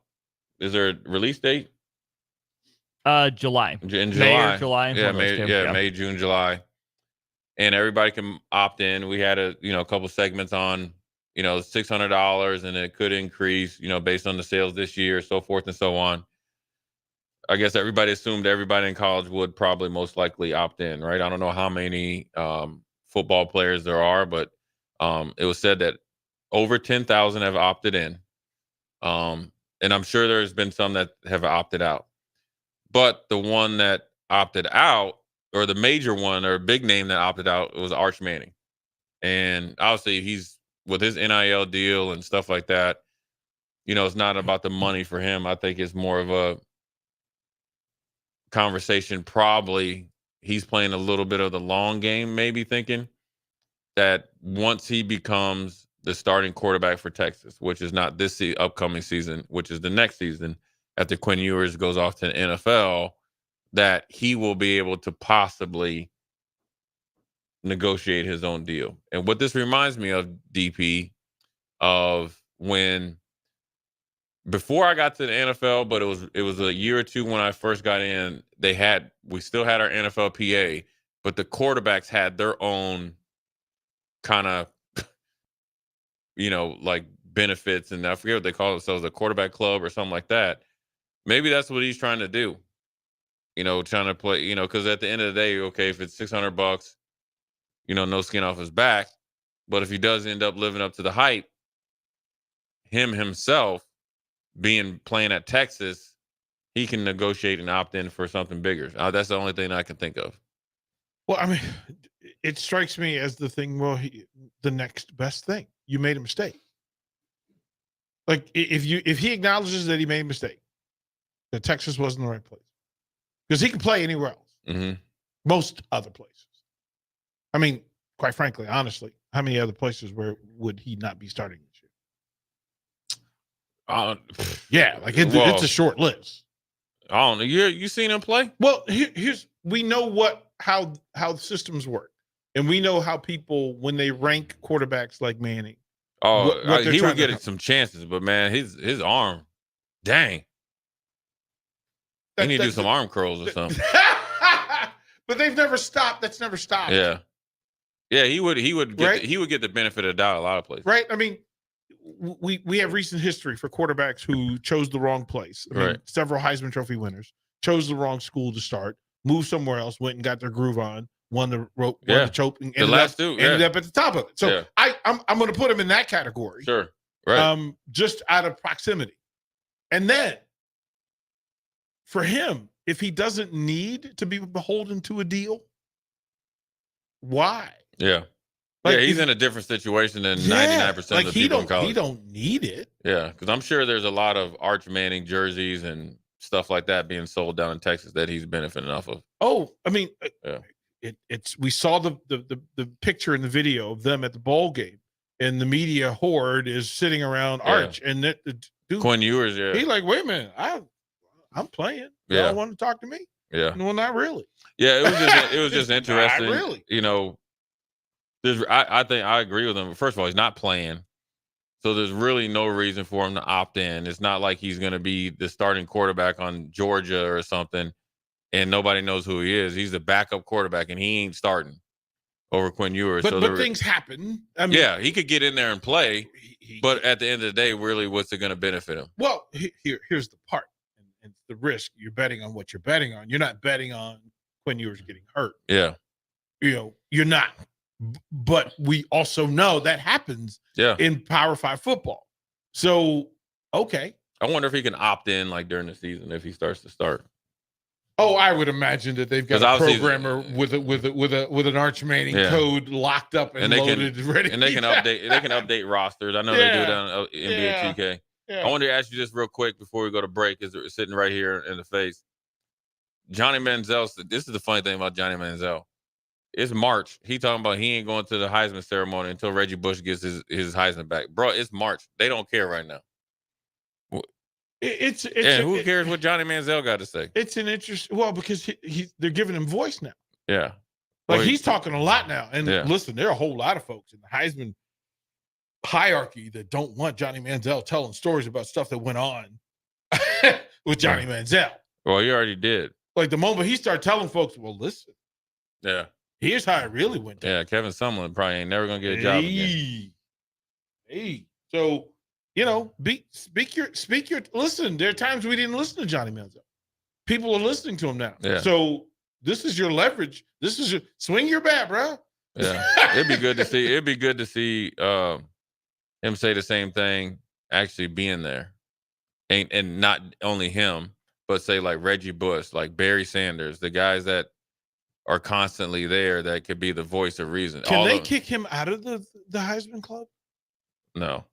Is there a release date? July. In July. May or July. Yeah, May, June, July. And everybody can opt in. We had a couple segments on, $600 and it could increase, based on the sales this year, so forth and so on. I guess everybody assumed everybody in college would probably most likely opt in, right? I don't know how many football players there are, but it was said that over 10,000 have opted in. And I'm sure there's been some that have opted out. But the one that opted out, or the major one or big name that opted out, was Arch Manning. And obviously he's with his NIL deal and stuff like that. It's not about the money for him. I think it's more of a conversation. Probably he's playing a little bit of the long game, maybe thinking that once he becomes the starting quarterback for Texas, which is not this upcoming season, which is the next season, after Quinn Ewers goes off to the NFL, that he will be able to possibly negotiate his own deal. And what this reminds me of, DP, of when before I got to the NFL, but it was a year or two when I first got in, we still had our NFLPA, but the quarterbacks had their own kind of like benefits, and I forget what they call themselves, a quarterback club or something like that. Maybe that's what he's trying to do. Trying to play, because at the end of the day, okay, if it's $600, no skin off his back. But if he does end up living up to the hype, himself playing at Texas, he can negotiate and opt in for something bigger. That's the only thing I can think of. Well, I mean, it strikes me as the thing, the next best thing. You made a mistake. Like if he acknowledges that he made a mistake, that Texas wasn't the right place, because he can play anywhere else. Mm-hmm. Most other places. I mean, quite frankly, honestly, how many other places where would he not be starting this year? Yeah, like it's a short list. I don't know. You seen him play? Well, we know how the systems work, and we know how people, when they rank quarterbacks like Manning. Oh, he would get some chances, but man, his arm, dang. He need to do some arm curls or something. But they've never stopped. That's never stopped. Yeah. Yeah, he would get he would get the benefit of the doubt a lot of places. Right? I mean, we have recent history for quarterbacks who chose the wrong place. I mean, several Heisman Trophy winners chose the wrong school to start, moved somewhere else, went and got their groove on, won the rope, won the choke, and ended up at the top of it. So I'm going to put him in that category. Sure. Right. Just out of proximity. And then for him, if he doesn't need to be beholden to a deal, why? Yeah. He's in a different situation than 99% of the people in college. He don't need it. Yeah, because I'm sure there's a lot of Arch Manning jerseys and stuff like that being sold down in Texas that he's benefiting off of. Oh, I mean, we saw the picture in the video of them at the bowl game, and the media horde is sitting around Arch, and the dude, Quinn Ewers, he's like, wait a minute, I'm playing. Y'all want to talk to me? Yeah. Well, not really. Yeah, it was just interesting. Not really. I think I agree with him. First of all, he's not playing, so there's really no reason for him to opt in. It's not like he's going to be the starting quarterback on Georgia or something, and nobody knows who he is. He's the backup quarterback, and he ain't starting over Quinn Ewers. But things happen. I mean, he could get in there and play, but at the end of the day, really, what's it going to benefit him? Well, here's the part, and it's the risk. You're betting on what you're betting on. You're not betting on Quinn Ewers getting hurt. Yeah. You're not. But we also know that happens in Power 5 football. So, okay. I wonder if he can opt in like during the season if he starts to start. Oh, I would imagine that they've got a programmer with an Arch Manning code locked up and loaded, ready. And they can update rosters. I know they do it on NBA 2K. Yeah. I wanted to ask you just real quick before we go to break, is sitting right here in the face. Johnny Manziel. This is the funny thing about Johnny Manziel. It's March. He talking about he ain't going to the Heisman ceremony until Reggie Bush gets his Heisman back. Bro, it's March. They don't care right now. Who cares what Johnny Manziel got to say? It's an interest. Well, because they're giving him voice now. Yeah. Like he's talking a lot now. And listen, there are a whole lot of folks in the Heisman hierarchy that don't want Johnny Manziel telling stories about stuff that went on with Johnny Manziel. Well, he already did. Like the moment he started telling folks, well, listen. Yeah. Here's how it really went down. Yeah, Kevin Sumlin probably ain't never gonna get a job again. So, speak your listen, there are times we didn't listen to Johnny Manziel. People are listening to him now. Yeah. So this is your leverage. This is your swing your bat, bro. Yeah. It'd be good to see him say the same thing actually being there. And not only him, but say like Reggie Bush, like Barry Sanders, the guys that are constantly there that could be the voice of reason. Can they kick him out of the Heisman Club? No.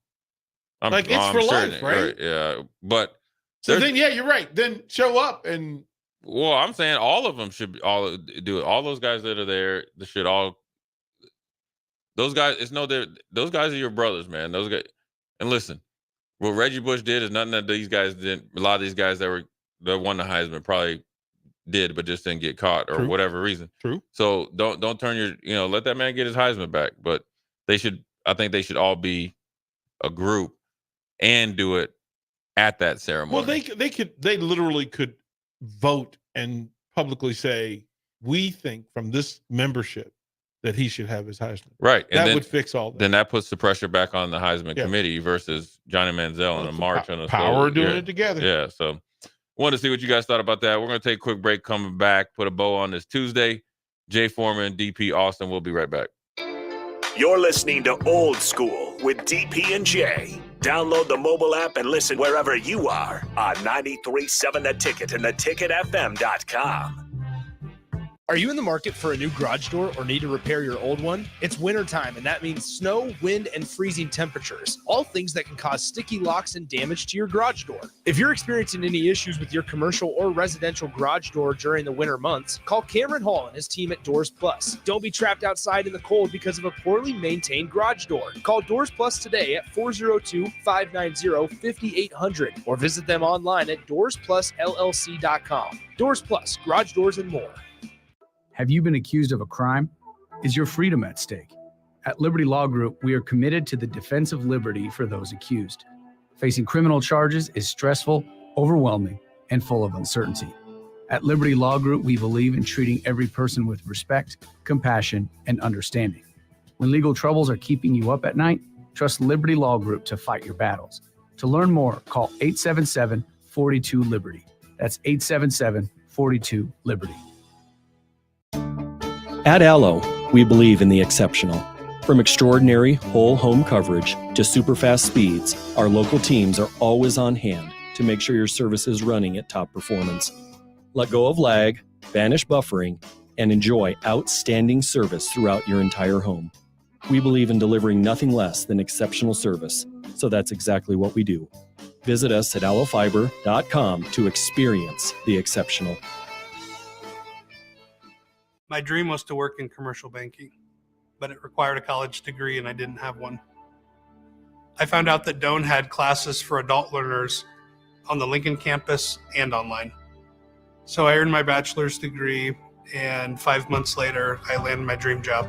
It's for life, right? Yeah. But so then, you're right. Then show up and. Well, I'm saying all of them should all do it. All those guys that are there, they should all. Those guys, those guys are your brothers, man. Those guys, and listen, what Reggie Bush did is nothing that these guys did. A lot of these guys that won the Heisman probably did, but just didn't get caught or whatever reason. True. So don't turn your, let that man get his Heisman back. But I think they should all be a group and do it at that ceremony. Well, they literally could vote and publicly say, we think from this membership that he should have his Heisman. Right. And that would fix all that. Then that puts the pressure back on the Heisman committee versus Johnny Manziel in a march on a power doing it together. Yeah. So wanted to see what you guys thought about that. We're going to take a quick break, coming back, put a bow on this Tuesday. Jay Foreman, DP Austin. We'll be right back. You're listening to Old School with DP and J. Download the mobile app and listen wherever you are on 93.7 The Ticket and theticketfm.com. Are you in the market for a new garage door or need to repair your old one? It's wintertime, and that means snow, wind, and freezing temperatures, all things that can cause sticky locks and damage to your garage door. If you're experiencing any issues with your commercial or residential garage door during the winter months, call Cameron Hall and his team at Doors Plus. Don't be trapped outside in the cold because of a poorly maintained garage door. Call Doors Plus today at 402-590-5800 or visit them online at doorsplusllc.com. Doors Plus, garage doors and more. Have you been accused of a crime? Is your freedom at stake? At Liberty Law Group, we are committed to the defense of liberty for those accused. Facing criminal charges is stressful, overwhelming, and full of uncertainty. At Liberty Law Group, we believe in treating every person with respect, compassion, and understanding. When legal troubles are keeping you up at night, trust Liberty Law Group to fight your battles. To learn more, call 877-42-LIBERTY. That's 877-42-LIBERTY. At Allo, we believe in the exceptional. From extraordinary whole home coverage to super fast speeds, our local teams are always on hand to make sure your service is running at top performance. Let go of lag, banish buffering, and enjoy outstanding service throughout your entire home. We believe in delivering nothing less than exceptional service, so that's exactly what we do. Visit us at allofiber.com to experience the exceptional. My dream was to work in commercial banking, but it required a college degree and I didn't have one. I found out that Doane had classes for adult learners on the Lincoln campus and online. So I earned my bachelor's degree, and 5 months later, I landed my dream job.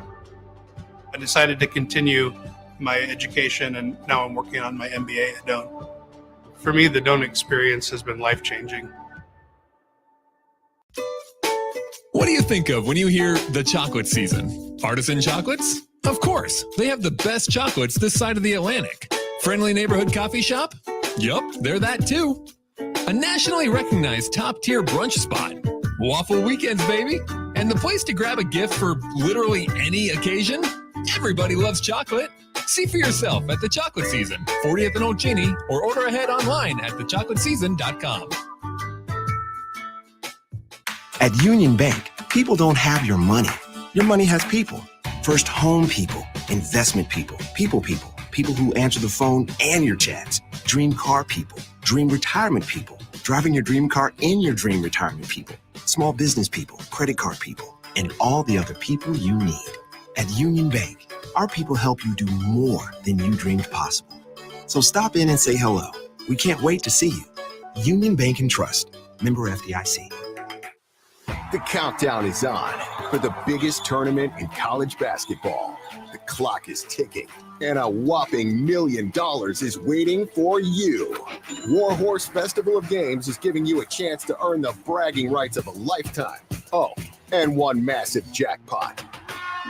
I decided to continue my education, and now I'm working on my MBA at Doane. For me, the Doane experience has been life-changing. What do you think of when you hear the chocolate season? Artisan chocolates? Of course, they have the best chocolates this side of the Atlantic. Friendly neighborhood coffee shop? Yup, they're that too. a nationally recognized top-tier brunch spot. Waffle weekends, baby. And the place to grab a gift for literally any occasion. Everybody loves chocolate. See for yourself at The Chocolate Season, 40th and Old Cheney, or order ahead online at thechocolateseason.com. At Union Bank, people don't have your money. Your money has people. First home people, investment people, people who answer the phone and your chats, dream car people, dream retirement people, driving your dream car in your dream retirement people, small business people, credit card people, and all the other people you need. At Union Bank, our people help you do more than you dreamed possible. So stop in and say hello. We can't wait to see you. Union Bank and Trust. Member FDIC. The countdown is on for the biggest tournament in college basketball. The clock is ticking, and a whopping $1 million is waiting for you. Warhorse Festival of Games is giving you a chance to earn the bragging rights of a lifetime. Oh, and one massive jackpot.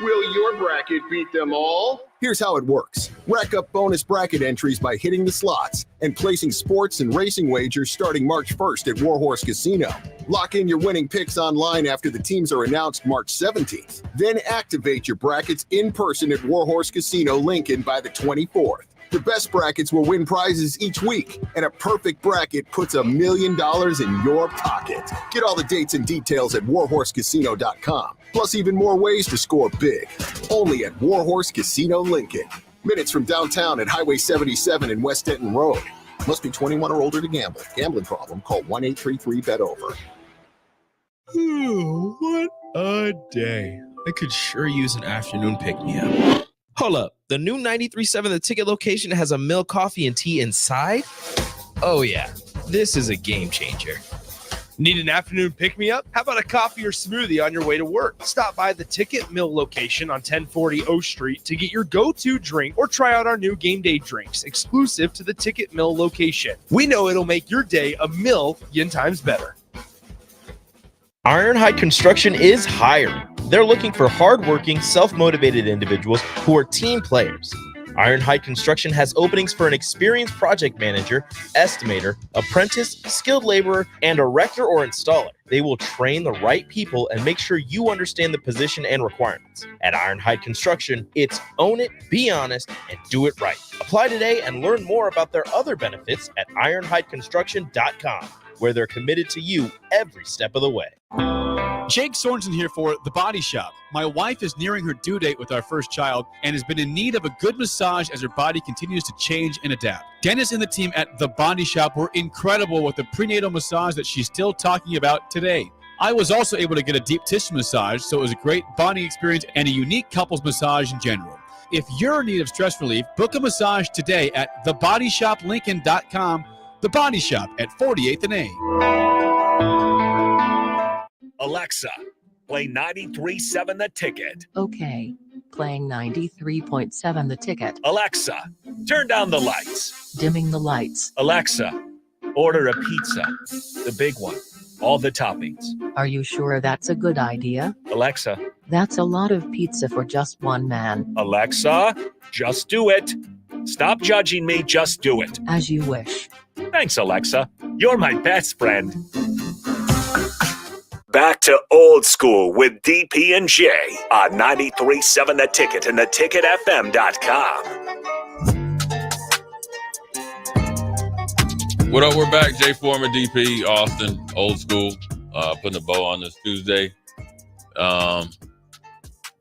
Will your bracket beat them all? Here's how it works. Rack up bonus bracket entries by hitting the slots and placing sports and racing wagers starting March 1st at Warhorse Casino. Lock in your winning picks online after the teams are announced March 17th. Then activate your brackets in person at Warhorse Casino Lincoln by the 24th. The best brackets will win prizes each week, and a perfect bracket puts $1 million in your pocket. Get all the dates and details at warhorsecasino.com. Plus even more ways to score big. Only at Warhorse Casino Lincoln. Minutes from downtown at Highway 77 and West Denton Road. Must be 21 or older to gamble. Gambling problem? Call 1-833-BET-OVER. Ooh, what a day. I could sure use an afternoon pick-me-up. Hold up. The new 93.7 The Ticket location has a milk, coffee, and tea inside? Oh, yeah. This is a game changer. Need an afternoon pick-me-up? How about a coffee or smoothie on your way to work? Stop by the Ticket Mill location on 1040 O Street to get your go-to drink or try out our new game day drinks exclusive to the Ticket Mill location. We know it'll make your day a million times better. Ironhide Construction is hiring. They're looking for hardworking, self-motivated individuals who are team players. Ironhide Construction has openings for an experienced project manager, estimator, apprentice, skilled laborer, and erector or installer. They will train the right people and make sure you understand the position and requirements. At Ironhide Construction, it's own it, be honest, and do it right. Apply today and learn more about their other benefits at ironhideconstruction.com, where they're committed to you every step of the way. Jake Sorensen here for The Body Shop. My wife is nearing her due date with our first child and has been in need of a good massage as her body continues to change and adapt. Dennis and the team at The Body Shop were incredible with the prenatal massage that she's still talking about today. I was also able to get a deep tissue massage, so it was a great bonding experience and a unique couples massage in general. If you're in need of stress relief, book a massage today at thebodyshoplincoln.com. The Body Shop at 48th and A. Alexa, play 93.7 The Ticket. Okay, playing 93.7 The Ticket. Alexa, turn down the lights. Dimming the lights. Alexa, order a pizza. The big one. All the toppings. Are you sure that's a good idea? Alexa. That's a lot of pizza for just one man. Alexa, just do it. Stop judging me, just do it. As you wish. Thanks, Alexa. You're my best friend. Back to old school with DP and J on 93.7 The Ticket and theticketfm.com. What up? We're back. Jay Foreman, DP, Austin, old school. Putting a bow on this Tuesday.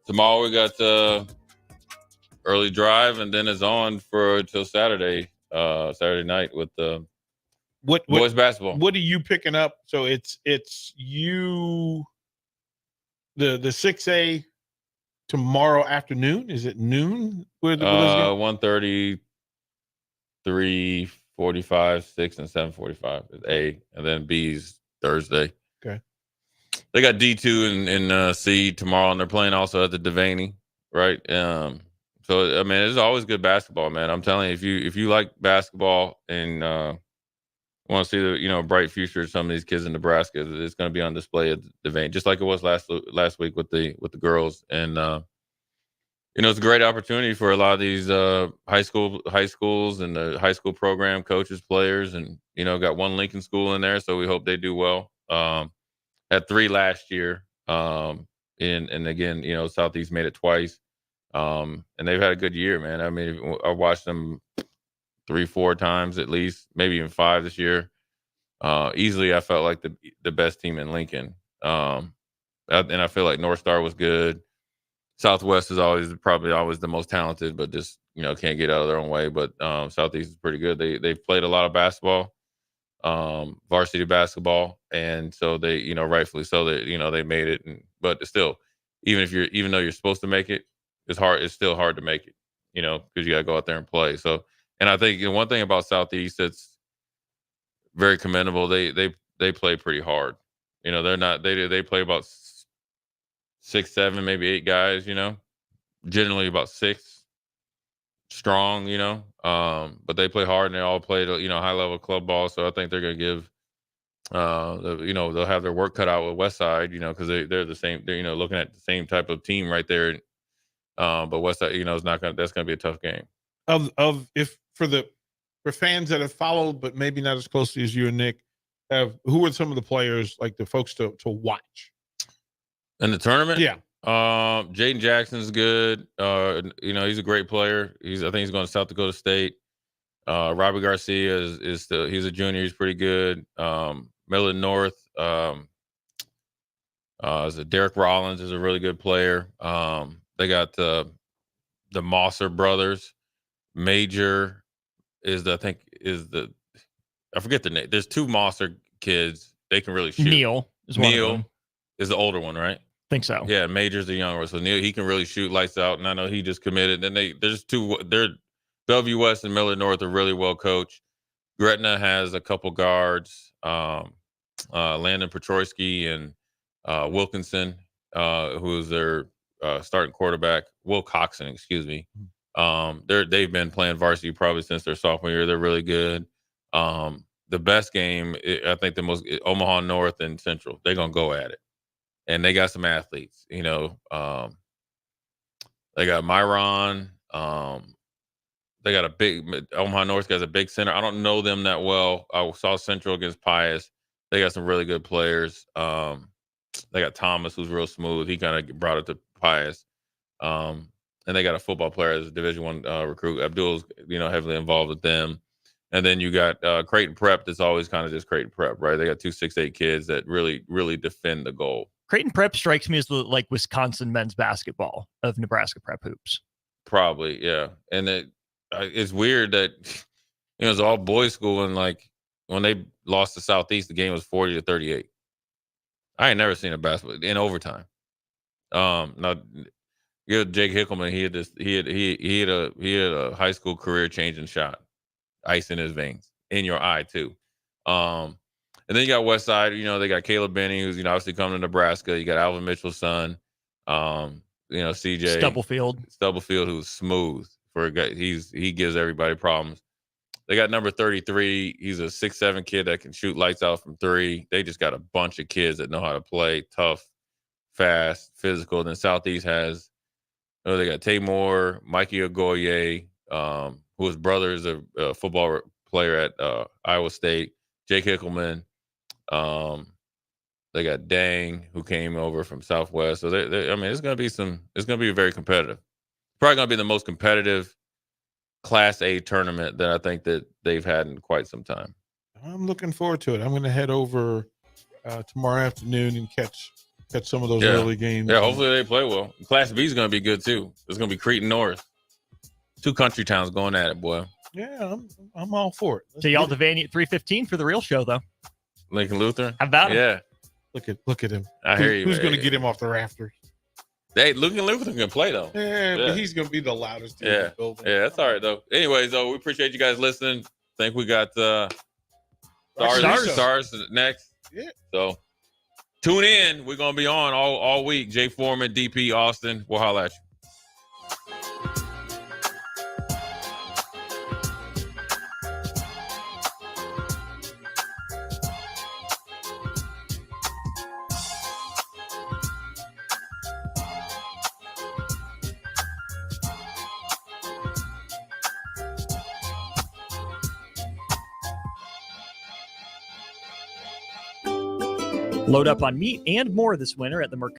Tomorrow we got the early drive, and then it's on for till Saturday night with the boys basketball. What are you picking up? So it's you the 6A tomorrow afternoon. Is it noon? 1:30, 3:45, 6, and 7:45 is A, and then B's Thursday. Okay. They got D2 and C tomorrow, and they're playing also at the Devaney, right? So I mean, it's always good basketball, man. I'm telling you, if you like basketball and want to see the bright future of some of these kids in Nebraska, it's going to be on display at the Devaney, just like it was last week with the girls. And it's a great opportunity for a lot of these high schools and the high school program coaches, players, and got one Lincoln school in there, so we hope they do well. Had 3 last year, and again, Southeast made it twice, and they've had a good year, man. I mean, I watched them 3-4 times at least, maybe even 5 this year. Easily, I felt like the best team in Lincoln, and I feel like North Star was good. Southwest is probably always the most talented, but just can't get out of their own way. But Southeast is pretty good. They've played a lot of basketball, varsity basketball, and so they rightfully so they made it. But still, even though you're supposed to make it, it's hard. It's still hard to make it, because you got to go out there and play. So, and I think one thing about Southeast that's very commendable. They play pretty hard. They're not they play about 6, 7, maybe 8 guys, generally about 6 strong, but they play hard and they all play, high level club ball. So I think they're going to give, they'll have their work cut out with Westside, because they're the same, they're, looking at the same type of team right there. But Westside, is that's going to be a tough game. For fans that have followed, but maybe not as closely as you and Nick, who are some of the players, like the folks to watch? In the tournament? Yeah. Jaden Jackson's good. He's a great player. I think he's going to South Dakota State. Robbie Garcia he's a junior. He's pretty good. Midland North. Derek Rollins is a really good player. They got the Mosser brothers. Major I forget the name. There's 2 Mosser kids. They can really shoot. Neil is one of them. Is the older one, right? Think so. Yeah, Major's the younger one. So Neil, he can really shoot lights out, and I know he just committed. And there's 2. They're Bellevue West and Millard North are really well coached. Gretna has a couple guards, Landon Petrorsky and Wilkinson, who's their starting quarterback. Will Coxon, excuse me. They've been playing varsity probably since their sophomore year. They're really good. The best game, I think, Omaha North and Central. They're gonna go at it, and they got some athletes. They got Myron. They got Omaha North has a big center. I don't know them that well. I saw Central against Pius. They got some really good players. They got Thomas, who's real smooth. He kind of brought it to Pius. And they got a football player as a Division I recruit. Abdul's heavily involved with them. And then you got Creighton Prep. That's always kind of just Creighton Prep, right? They got 2 6'8" kids that really, really defend the goal. Creighton Prep strikes me as like Wisconsin men's basketball of Nebraska Prep hoops. Probably, yeah. And it's weird that it's all boys school, and like when they lost to Southeast, the game was 40-38. I ain't never seen a basketball in overtime. Now, Jake Hickelman, he had a high school career changing shot. Ice in his veins, in your eye too. And then you got Westside, they got Caleb Benny, who's obviously coming to Nebraska. You got Alvin Mitchell's son, CJ Stubblefield, who's smooth for a guy. He gives everybody problems. They got number 33. He's a 6'7" kid that can shoot lights out from 3. They just got a bunch of kids that know how to play tough, fast, physical. Then Southeast has they got Taymor, Mikey Ogoye, whose brother is a football player at Iowa State, Jake Hickelman. They got Dang, who came over from Southwest. So it's going to be very competitive. Probably going to be the most competitive Class A tournament that I think that they've had in quite some time. I'm looking forward to it. I'm going to head over tomorrow afternoon and catch some of those early games. Yeah, hopefully they play well. Class B is going to be good too. It's going to be Creighton North. 2 country towns going at it, boy. Yeah, I'm all for it. So y'all Devaney at 3:15 for the real show, though. Lincoln Lutheran. How about him? Yeah. Look at him. I hear you. Who's going to get him off the rafters? Hey, Lincoln Lutheran can play though. Yeah, but he's going to be the loudest in the building. Yeah, that's all right though. Anyways, though, we appreciate you guys listening. I think we got Stars next. Yeah. So tune in. We're going to be on all week. Jay Foreman, DP Austin. We'll holler at you. Load up on meat and more this winter at the Mercado